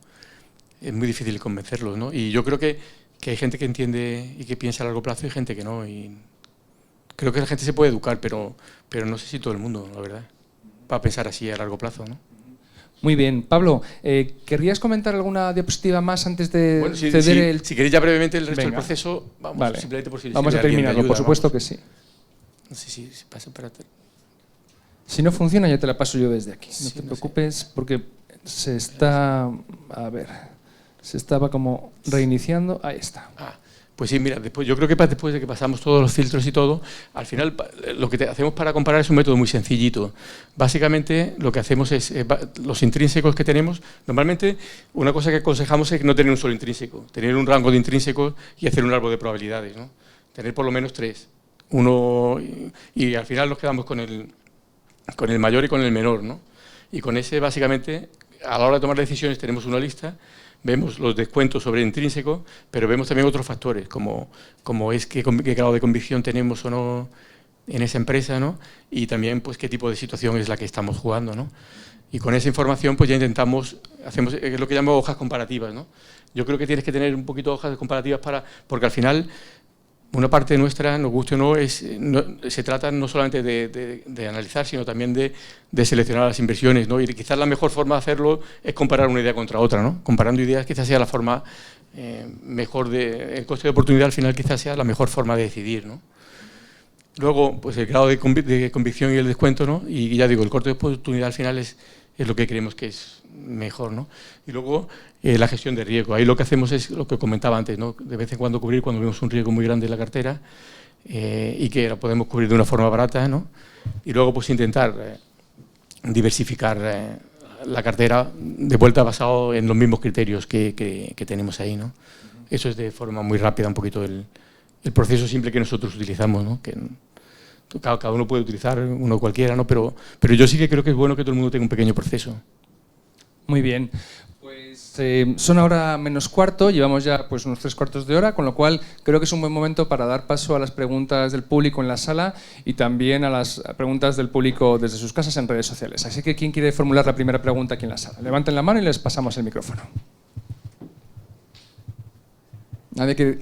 Es muy difícil convencerlos, ¿no? Y yo creo que hay gente que entiende y que piensa a largo plazo y gente que no. Y creo que la gente se puede educar, pero no sé si todo el mundo, la verdad, va a pensar así a largo plazo, ¿no? Muy bien. Pablo, ¿querrías comentar alguna diapositiva más antes de ceder el...? Si queréis ya brevemente el resto del proceso, vamos, simplemente por si vamos a terminarlo, ayuda, por supuesto que sí. No sé si pasa para... Si no funciona, ya te la paso yo desde aquí. No te preocupes, porque se está... A ver, se estaba como reiniciando. Ahí está. Pues sí, mira, yo creo que después de que pasamos todos los filtros y todo, al final lo que hacemos para comparar es un método muy sencillito. Básicamente lo que hacemos es los intrínsecos que tenemos. Normalmente una cosa que aconsejamos es no tener un solo intrínseco, tener un rango de intrínsecos y hacer un árbol de probabilidades, ¿no? Tener por lo menos 3. Y al final nos quedamos con el mayor y con el menor, ¿no? Y con ese, básicamente, a la hora de tomar decisiones tenemos una lista, vemos los descuentos sobre el intrínseco, pero vemos también otros factores, como es qué grado de convicción tenemos o no en esa empresa, ¿no? Y también, pues, qué tipo de situación es la que estamos jugando, ¿no? Y con esa información, pues, ya hacemos lo que llamo hojas comparativas, ¿no? Yo creo que tienes que tener un poquito de hojas comparativas porque al final una parte nuestra, nos guste o no, se trata no solamente de analizar, sino también de seleccionar las inversiones, ¿no? Y quizás la mejor forma de hacerlo es comparar una idea contra otra, ¿no? Comparando ideas quizás sea la forma mejor el coste de oportunidad al final quizás sea la mejor forma de decidir, ¿no? Luego, pues el grado de convicción y el descuento, ¿no? Y ya digo, el coste de oportunidad al final es lo que creemos que es mejor, ¿no? Y luego la gestión de riesgo. Ahí lo que hacemos es lo que comentaba antes, ¿no? De vez en cuando cubrir cuando vemos un riesgo muy grande en la cartera y que lo podemos cubrir de una forma barata, ¿no? Y luego pues intentar diversificar la cartera de vuelta basado en los mismos criterios que tenemos ahí, ¿no? Eso es de forma muy rápida un poquito el proceso simple que nosotros utilizamos, ¿no? Que cada uno puede utilizar uno cualquiera, ¿no? Pero yo sí que creo que es bueno que todo el mundo tenga un pequeño proceso. Muy bien. Pues son ahora menos cuarto, llevamos ya pues unos 3/4 de hora, con lo cual creo que es un buen momento para dar paso a las preguntas del público en la sala y también a las preguntas del público desde sus casas en redes sociales. Así que, ¿quién quiere formular la primera pregunta aquí en la sala? Levanten la mano y les pasamos el micrófono.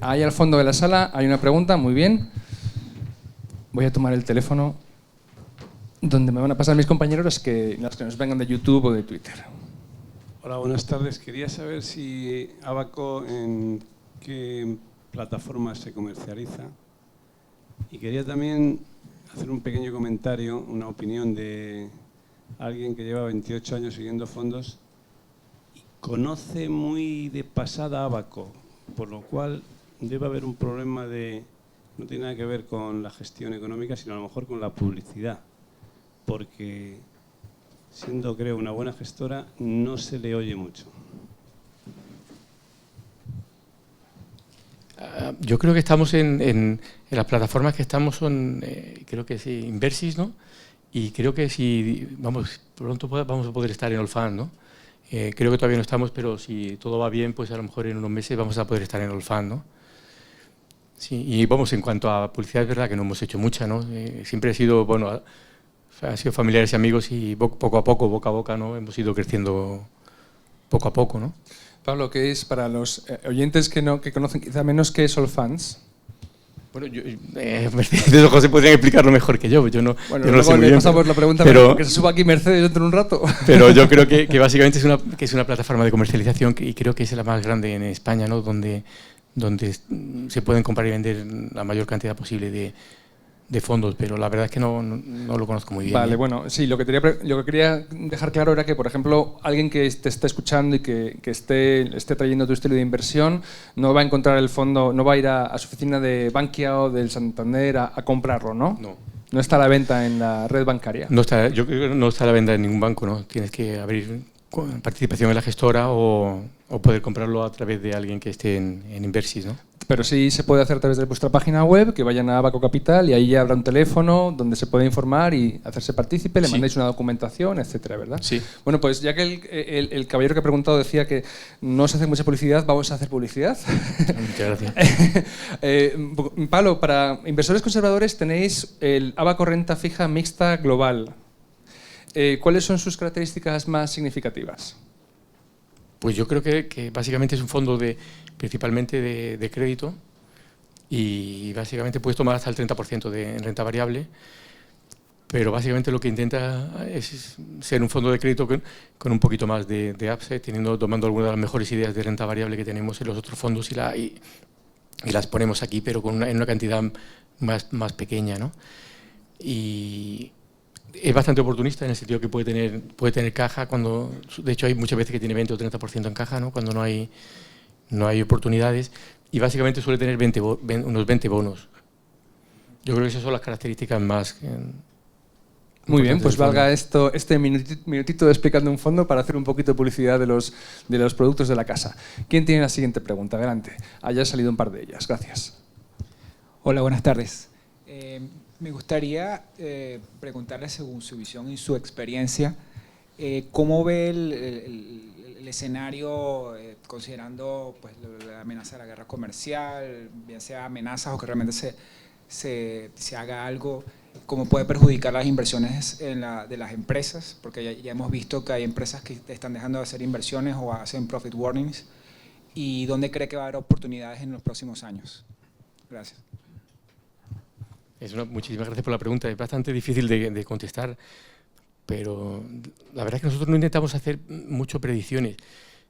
Ahí al fondo de la sala hay una pregunta, muy bien. Voy a tomar el teléfono donde me van a pasar mis compañeros las que nos vengan de YouTube o de Twitter. Hola, buenas tardes. Quería saber si Abaco en qué plataformas se comercializa y quería también hacer un pequeño comentario, una opinión de alguien que lleva 28 años siguiendo fondos y conoce muy de pasada Abaco, por lo cual debe haber un problema no tiene nada que ver con la gestión económica, sino a lo mejor con la publicidad, porque siendo, creo, una buena gestora, no se le oye mucho. Yo creo que estamos en las plataformas que estamos son, creo que sí, Inversis, ¿no? Y creo que si, pronto vamos a poder estar en Allfund, ¿no? Creo que todavía no estamos, pero si todo va bien, pues a lo mejor en unos meses vamos a poder estar en Allfund, ¿no? Sí, y vamos, en cuanto a publicidad, es verdad que no hemos hecho mucha, ¿no? Siempre ha sido, bueno, han sido familiares y amigos y poco a poco, boca a boca, ¿no? Hemos ido creciendo poco a poco, ¿no? Pablo, ¿qué es para los oyentes que conocen quizá menos qué es Allfunds? Bueno, Mercedes o José podrían explicarlo mejor que yo. Yo no lo sé muy bien, pasamos la pregunta porque se suba aquí Mercedes dentro de un rato. Pero yo creo que básicamente es una plataforma de comercialización y creo que es la más grande en España, ¿no? Donde se pueden comprar y vender la mayor cantidad posible de fondos, pero la verdad es que no lo conozco muy bien. Vale, bueno, sí, lo que quería dejar claro era que, por ejemplo, alguien que te esté escuchando y que esté trayendo tu estilo de inversión no va a encontrar el fondo, no va a ir a su oficina de Bankia o del Santander a comprarlo, ¿no? No. No está a la venta en la red bancaria. Yo creo que no está a la venta en ningún banco, ¿no? Tienes que abrir participación en la gestora o poder comprarlo a través de alguien que esté en Inversis, ¿no? Pero sí se puede hacer a través de vuestra página web, que vayan a Abaco Capital y ahí ya habrá un teléfono donde se puede informar y hacerse partícipe, le mandéis una documentación, etcétera, ¿verdad? Sí. Bueno, pues ya que el caballero que ha preguntado decía que no se hace mucha publicidad, vamos a hacer publicidad. Muchas gracias. Pablo, para inversores conservadores tenéis el Abaco Renta Fija Mixta Global. ¿Cuáles son sus características más significativas? Pues yo creo que básicamente es un fondo principalmente de crédito y básicamente puedes tomar hasta el 30% en renta variable, pero básicamente lo que intenta es ser un fondo de crédito con un poquito más de upside, tomando algunas de las mejores ideas de renta variable que tenemos en los otros fondos y las ponemos aquí, pero en una cantidad más pequeña, ¿no? Y es bastante oportunista en el sentido que puede tener caja de hecho hay muchas veces que tiene 20 o 30% en caja, ¿no? Cuando no hay oportunidades, y básicamente suele tener unos 20 bonos. Yo creo que esas son las características más. Muy bien, pues valga este minutito de explicando un fondo para hacer un poquito de publicidad de los productos de la casa. ¿Quién tiene la siguiente pregunta? Adelante. Haya salido un par de ellas. Gracias. Hola, buenas tardes. Me gustaría preguntarle, según su visión y su experiencia, ¿cómo ve el escenario considerando pues, la amenaza de la guerra comercial, bien sea amenazas o que realmente se haga algo? ¿Cómo puede perjudicar las inversiones de las empresas? Porque ya hemos visto que hay empresas que están dejando de hacer inversiones o hacen profit warnings. ¿Y dónde cree que va a haber oportunidades en los próximos años? Gracias. Muchísimas gracias por la pregunta. Es bastante difícil de contestar, pero la verdad es que nosotros no intentamos hacer mucho predicciones.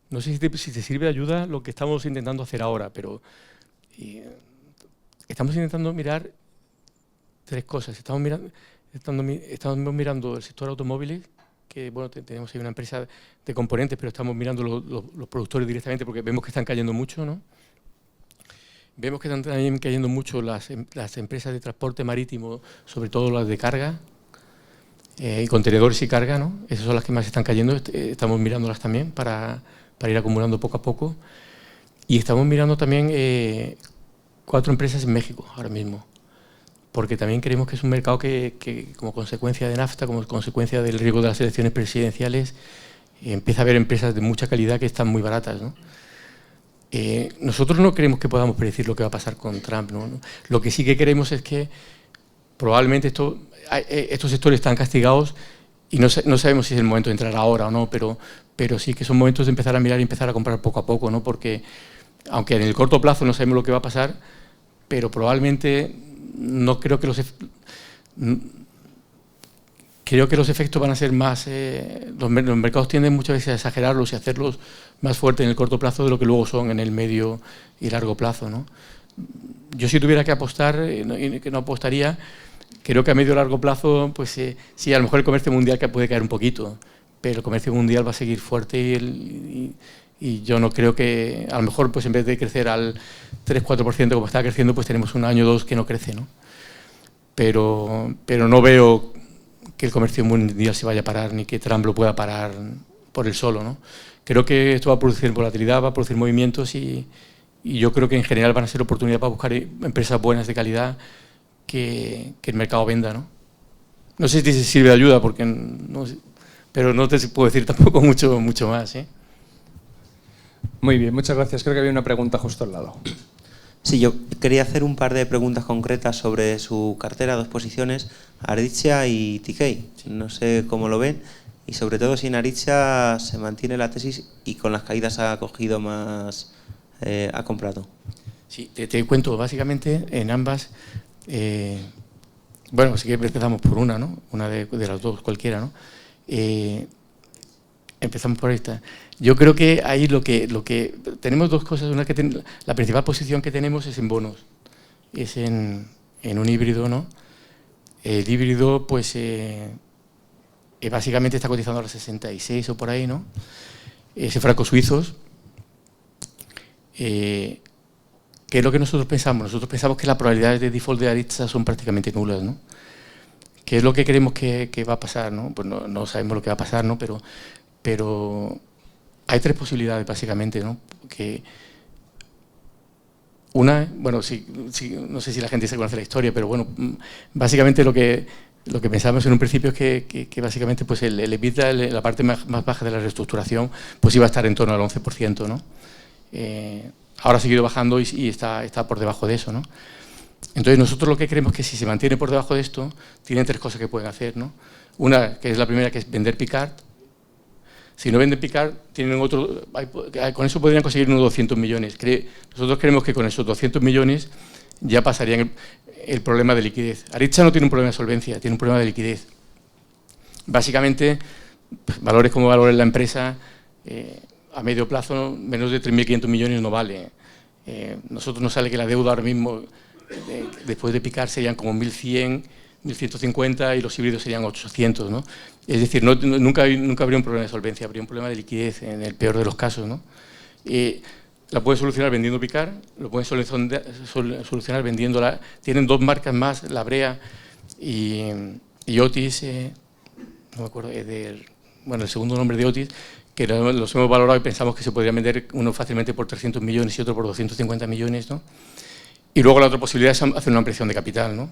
No sé si te sirve de ayuda lo que estamos intentando hacer ahora, pero estamos intentando mirar tres cosas. Estamos mirando el sector automóviles, que bueno, tenemos ahí una empresa de componentes, pero estamos mirando los productores directamente porque vemos que están cayendo mucho, ¿no? Vemos que están también cayendo mucho las empresas de transporte marítimo, sobre todo las de carga, y contenedores y carga, ¿no? Esas son las que más están cayendo, estamos mirándolas también para ir acumulando poco a poco. Y estamos mirando también 4 empresas en México ahora mismo, porque también creemos que es un mercado que como consecuencia de NAFTA, como consecuencia del riesgo de las elecciones presidenciales, empieza a haber empresas de mucha calidad que están muy baratas, ¿no? Nosotros no creemos que podamos predecir lo que va a pasar con Trump, ¿no? Lo que sí que queremos es que probablemente estos sectores están castigados y no sabemos si es el momento de entrar ahora o no, pero sí que son momentos de empezar a mirar y empezar a comprar poco a poco, ¿no? Porque aunque en el corto plazo no sabemos lo que va a pasar, pero probablemente no creo que los efectos van a ser más... los mercados tienden muchas veces a exagerarlos y a hacerlos más fuertes en el corto plazo de lo que luego son en el medio y largo plazo, ¿no? Yo si tuviera que apostar, que no apostaría, creo que a medio y largo plazo, pues sí, a lo mejor el comercio mundial puede caer un poquito, pero el comercio mundial va a seguir fuerte y yo no creo que, a lo mejor pues en vez de crecer al 3-4% como está creciendo, pues tenemos un año o dos que no crece, ¿no? Pero no veo que el comercio mundial se vaya a parar ni que Trump lo pueda parar por él solo, ¿no? Creo que esto va a producir volatilidad, va a producir movimientos y yo creo que en general van a ser oportunidades para buscar empresas buenas de calidad que el mercado venda, ¿no? No sé si te sirve de ayuda, porque pero no te puedo decir tampoco mucho más, ¿eh? Muy bien, muchas gracias. Creo que había una pregunta justo al lado. Sí, yo quería hacer un par de preguntas concretas sobre su cartera, 2 posiciones, Aritzia y TK. No sé cómo lo ven y sobre todo si en Aritzia se mantiene la tesis y con las caídas ha cogido más, ha comprado. Sí, te cuento, básicamente en ambas, bueno, si quieres empezamos por una, ¿no? Una de las dos, cualquiera, ¿no? Empezamos por esta. Yo creo que ahí lo que tenemos dos cosas. Una que la principal posición que tenemos es en bonos, es en un híbrido, ¿no? El híbrido, pues, básicamente está cotizando a los 66 o por ahí, ¿no? Francos suizos. ¿Qué es lo que nosotros pensamos? Nosotros pensamos que las probabilidades de default de Aritzia son prácticamente nulas, ¿no? ¿Qué es lo que creemos que va a pasar, ¿no? Pues no sabemos lo que va a pasar, ¿no? Pero hay 3 posibilidades, básicamente, ¿no? Una, bueno, no sé si la gente se conoce la historia, pero bueno, básicamente lo que pensábamos en un principio es que básicamente pues el EBITDA, la parte más baja de la reestructuración, pues iba a estar en torno al 11%, ¿no? Ahora ha seguido bajando y está por debajo de eso, ¿no? Entonces nosotros lo que creemos es que si se mantiene por debajo de esto, tienen 3 cosas que pueden hacer, ¿no? Una, que es la primera, que es vender Picard. Si no venden Picard, tienen otro, con eso podrían conseguir unos 200 millones. Nosotros creemos que con esos 200 millones ya pasarían el problema de liquidez. Aritzia no tiene un problema de solvencia, tiene un problema de liquidez. Básicamente, valores como valores de la empresa, a medio plazo, menos de 3.500 millones no vale. Nosotros nos sale que la deuda ahora mismo, después de Picard, serían como 1.100, 1.150 y los híbridos serían 800, ¿no? Es decir, nunca habría un problema de solvencia, habría un problema de liquidez en el peor de los casos, ¿no? La pueden solucionar vendiendo Picard, lo pueden solucionar vendiéndola. Tienen 2 marcas más, la Brea y Otis, no me acuerdo, bueno, el segundo nombre de Otis, que los hemos valorado y pensamos que se podría vender uno fácilmente por 300 millones y otro por 250 millones, ¿no? Y luego la otra posibilidad es hacer una ampliación de capital, ¿no?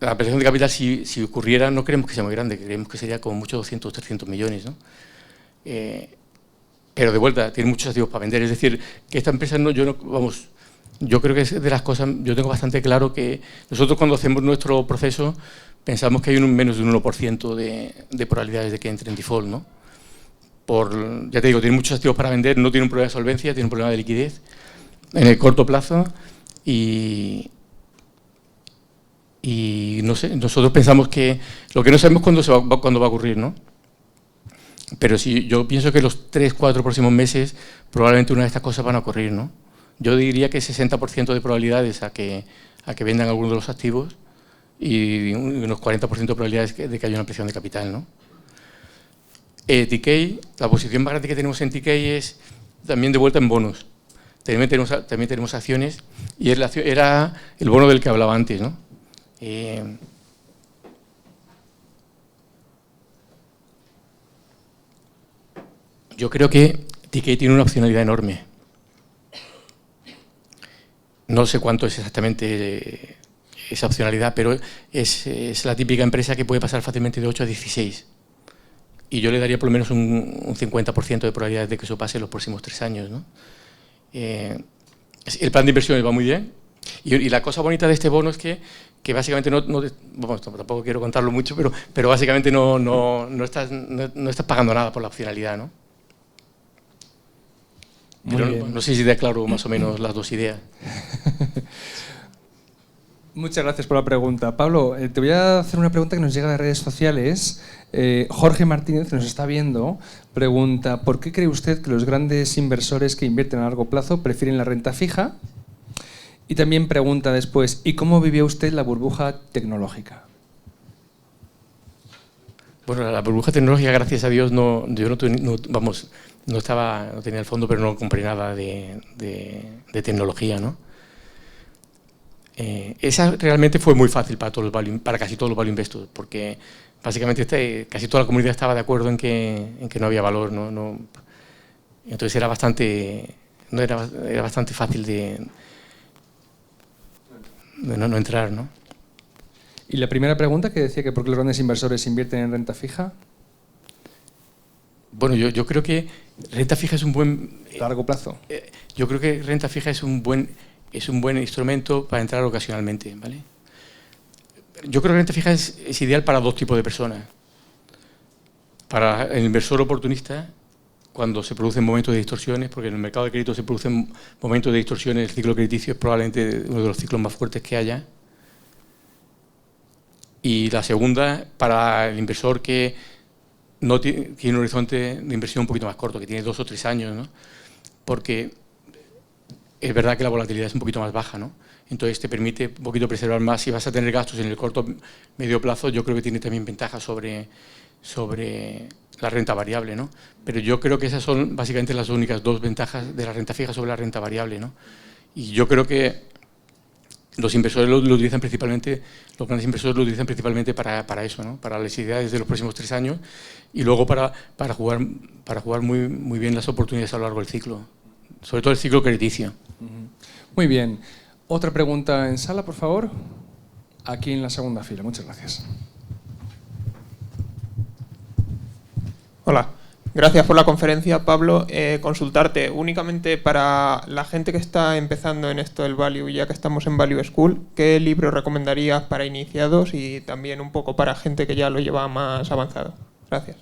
La ampliación de capital, si ocurriera, no creemos que sea muy grande, creemos que sería como mucho 200 o 300 millones, ¿no? Pero de vuelta, tiene muchos activos para vender. Es decir, que esta empresa, yo creo que es de las cosas, yo tengo bastante claro que nosotros cuando hacemos nuestro proceso pensamos que hay menos de un 1% de probabilidades de que entre en default, ¿no? Ya te digo, tiene muchos activos para vender, no tiene un problema de solvencia, tiene un problema de liquidez, en el corto plazo y no sé, nosotros pensamos que lo que no sabemos cuándo va a ocurrir, ¿no? Pero sí, yo pienso que los 3-4 próximos meses probablemente una de estas cosas van a ocurrir, ¿no? Yo diría que 60% de probabilidades a que vendan algunos de los activos y unos 40% de probabilidades de que haya una presión de capital, ¿no? TK, la posición más grande que tenemos en TK es también de vuelta en bonos. También tenemos acciones y era el bono del que hablaba antes, ¿no? Yo creo que TK tiene una opcionalidad enorme. No sé cuánto es exactamente esa opcionalidad, pero es la típica empresa que puede pasar fácilmente de 8 a 16. Y yo le daría por lo menos un 50% de probabilidades de que eso pase en los próximos 3 años, ¿no? El plan de inversiones va muy bien. Y la cosa bonita de este bono es que básicamente vamos, tampoco quiero contarlo mucho, pero básicamente no estás pagando nada por la opcionalidad, ¿no? Pero no sé si te aclaro más o menos las dos ideas. Muchas gracias por la pregunta. Pablo, te voy a hacer una pregunta que nos llega de redes sociales. Jorge Martínez, que nos está viendo, pregunta: ¿por qué cree usted que los grandes inversores que invierten a largo plazo prefieren la renta fija? Y también pregunta después: ¿y cómo vivió usted la burbuja tecnológica? Bueno, la burbuja tecnológica, gracias a Dios, yo no tenía el fondo, pero no compré nada de tecnología, ¿no? Esa realmente fue muy fácil para casi todos los value investors, porque básicamente casi toda la comunidad estaba de acuerdo en que no había valor, ¿no? Entonces era bastante fácil de no entrar, ¿no? Y la primera pregunta, que decía que por qué los grandes inversores invierten en renta fija. Bueno, yo creo que renta fija es un buen... ¿A largo plazo? Yo creo que renta fija es un buen instrumento para entrar ocasionalmente, ¿vale? Yo creo que renta fija es ideal para dos tipos de personas. Para el inversor oportunista, cuando se producen momentos de distorsiones, porque en el mercado de crédito se producen momentos de distorsiones, el ciclo crediticio es probablemente uno de los ciclos más fuertes que haya. Y la segunda, para el inversor que no tiene un horizonte de inversión un poquito más corto, que tiene 2 o 3 años, ¿no? Porque es verdad que la volatilidad es un poquito más baja, ¿no? Entonces te permite un poquito preservar más. Si vas a tener gastos en el corto medio plazo, yo creo que tiene también ventajas sobre la renta variable, ¿no? Pero yo creo que esas son básicamente las únicas dos ventajas de la renta fija sobre la renta variable, ¿no? Y yo creo que los inversores lo utilizan principalmente, los grandes inversores lo utilizan principalmente para eso, ¿no? Para las ideas de los próximos 3 años y luego para jugar muy bien las oportunidades a lo largo del ciclo, sobre todo el ciclo crediticio. Muy bien. Otra pregunta en sala, por favor. Aquí en la segunda fila. Muchas gracias. Hola, gracias por la conferencia, Pablo. Consultarte únicamente para la gente que está empezando en esto del Value, ya que estamos en Value School, ¿qué libro recomendarías para iniciados y también un poco para gente que ya lo lleva más avanzado? Gracias.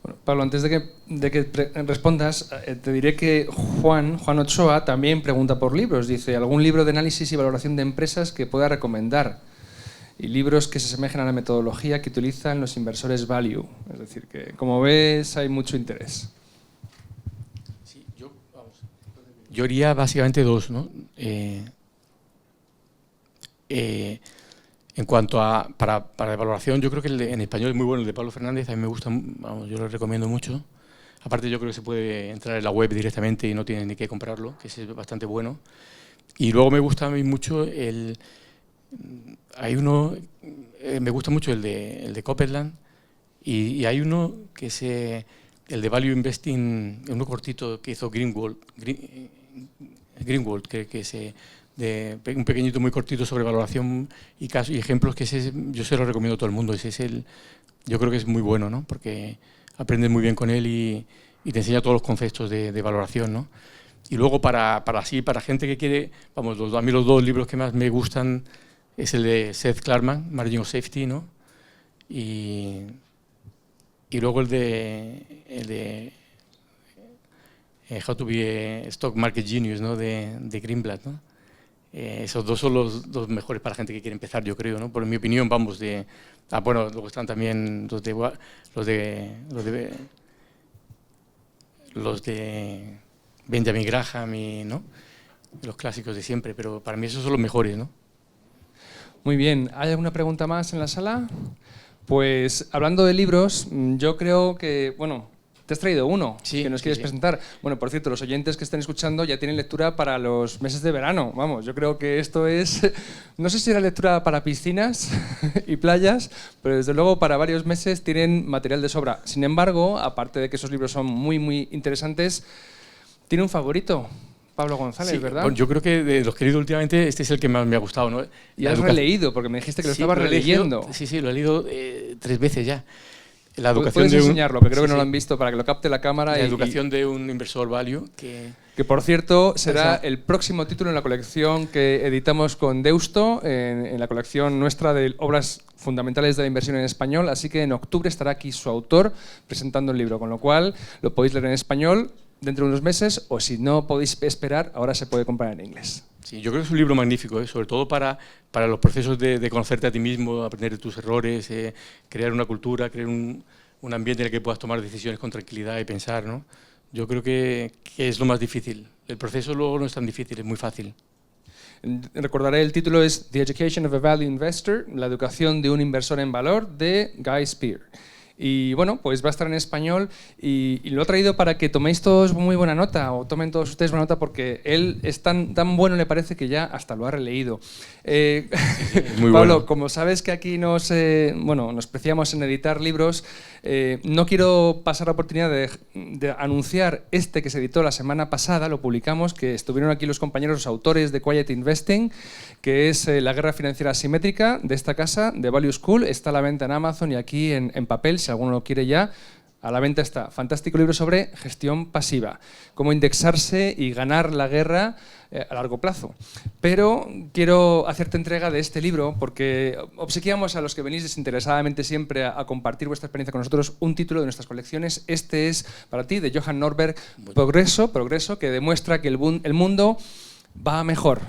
Bueno, Pablo, antes de que respondas, te diré que Juan Ochoa también pregunta por libros. Dice: ¿algún libro de análisis y valoración de empresas que pueda recomendar? Y libros que se asemejen a la metodología que utilizan los inversores value. Es decir, que como ves hay mucho interés. Sí, yo haría básicamente dos, ¿no? En cuanto a para evaluación, yo creo que en español es muy bueno el de Pablo Fernández, a mí me gusta, vamos, yo lo recomiendo mucho. Aparte yo creo que se puede entrar en la web directamente y no tiene ni que comprarlo, que es bastante bueno. Y luego me gusta a mí mucho me gusta mucho el de Copeland y hay uno que es el de Value Investing, uno cortito que hizo Greenwald, que es un pequeñito muy cortito sobre valoración y casos y ejemplos, que yo se lo recomiendo a todo el mundo. Yo creo que es muy bueno, ¿no? Porque aprendes muy bien con él y te enseña todos los conceptos de valoración, ¿no? Y luego para gente que quiere, vamos, a mí los dos libros que más me gustan es el de Seth Klarman, Margin of Safety, ¿no? Y luego el de How to be a Stock Market Genius, ¿no? de Greenblatt, ¿no? Esos dos son los dos mejores para la gente que quiere empezar, yo creo, ¿no? Por mi opinión, vamos, bueno, luego están también los de Benjamin Graham y, ¿no? Los clásicos de siempre, pero para mí esos son los mejores, ¿no? Muy bien, ¿hay alguna pregunta más en la sala? Pues hablando de libros, yo creo que, bueno, te has traído uno que nos quieres presentar. Bueno, por cierto, los oyentes que estén escuchando ya tienen lectura para los meses de verano. Vamos, yo creo que esto es, no sé si era lectura para piscinas y playas, pero desde luego para varios meses tienen material de sobra. Sin embargo, aparte de que esos libros son muy, muy interesantes, tiene un favorito. Pablo González, ¿verdad? Bueno, yo creo que de los que he leído últimamente, este es el que más me ha gustado, ¿no? Y has releído, porque me dijiste que lo estabas releyendo. Sí, lo he leído 3 veces ya. La educación Puedes enseñarlo, porque creo que no lo han visto, para que lo capte la cámara. La educación de un inversor value. Que por cierto, será el próximo título en la colección que editamos con Deusto, en la colección nuestra de obras fundamentales de la inversión en español, así que en octubre estará aquí su autor presentando el libro, con lo cual lo podéis leer en español dentro de unos meses, o si no podéis esperar, ahora se puede comprar en inglés. Sí, yo creo que es un libro magnífico, sobre todo para los procesos de conocerte a ti mismo, aprender de tus errores, crear una cultura, crear un ambiente en el que puedas tomar decisiones con tranquilidad y pensar, ¿no? Yo creo que es lo más difícil. El proceso luego no es tan difícil, es muy fácil. Recordaré, el título es The Education of a Value Investor, la educación de un inversor en valor, de Guy Spear. Y bueno, pues va a estar en español y lo he traído para que toméis todos muy buena nota, o tomen todos ustedes buena nota, porque él es tan bueno, le parece, que ya hasta lo ha releído. Muy Pablo, bueno. como sabes que aquí nos preciamos en editar libros, no quiero pasar la oportunidad de anunciar este que se editó la semana pasada, lo publicamos, que estuvieron aquí los compañeros, los autores de Quiet Investing, que es la guerra financiera asimétrica de esta casa, de Value School. Está a la venta en Amazon y aquí en papel, si alguno lo quiere ya. A la venta está. Fantástico libro sobre gestión pasiva, cómo indexarse y ganar la guerra a largo plazo. Pero quiero hacerte entrega de este libro porque obsequiamos a los que venís desinteresadamente siempre a compartir vuestra experiencia con nosotros un título de nuestras colecciones. Este es para ti, de Johan Norberg, Progreso, que demuestra que el mundo va mejor.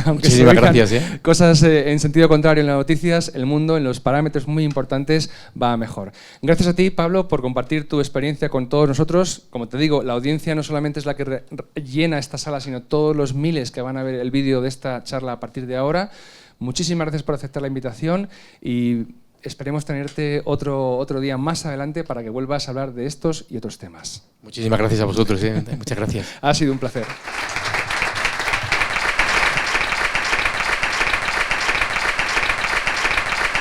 Aunque muchísimas gracias. Cosas en sentido contrario en las noticias, el mundo en los parámetros muy importantes va mejor. Gracias a ti, Pablo, por compartir tu experiencia con todos nosotros. Como te digo, la audiencia no solamente es la que llena esta sala, sino todos los miles que van a ver el vídeo de esta charla a partir de ahora. Muchísimas gracias por aceptar la invitación y esperemos tenerte otro día más adelante para que vuelvas a hablar de estos y otros temas. Muchísimas gracias a vosotros. Muchas gracias. Ha sido un placer.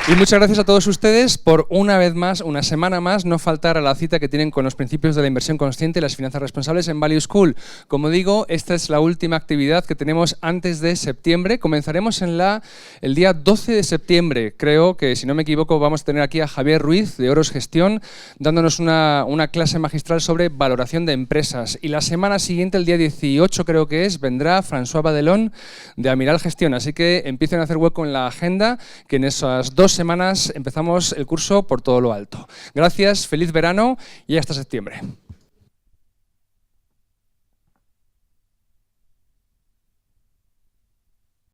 Y muchas gracias a todos ustedes por una vez más, una semana más, no faltar a la cita que tienen con los principios de la inversión consciente y las finanzas responsables en Value School. Como digo, esta es la última actividad que tenemos antes de septiembre. Comenzaremos el día 12 de septiembre. Creo que, si no me equivoco, vamos a tener aquí a Javier Ruiz, de Oros Gestión, dándonos una clase magistral sobre valoración de empresas. Y la semana siguiente, el día 18 creo que es, vendrá François Badelón, de Amiral Gestión. Así que empiecen a hacer hueco en la agenda, que en esas 2 semanas empezamos el curso por todo lo alto. Gracias, feliz verano y hasta septiembre.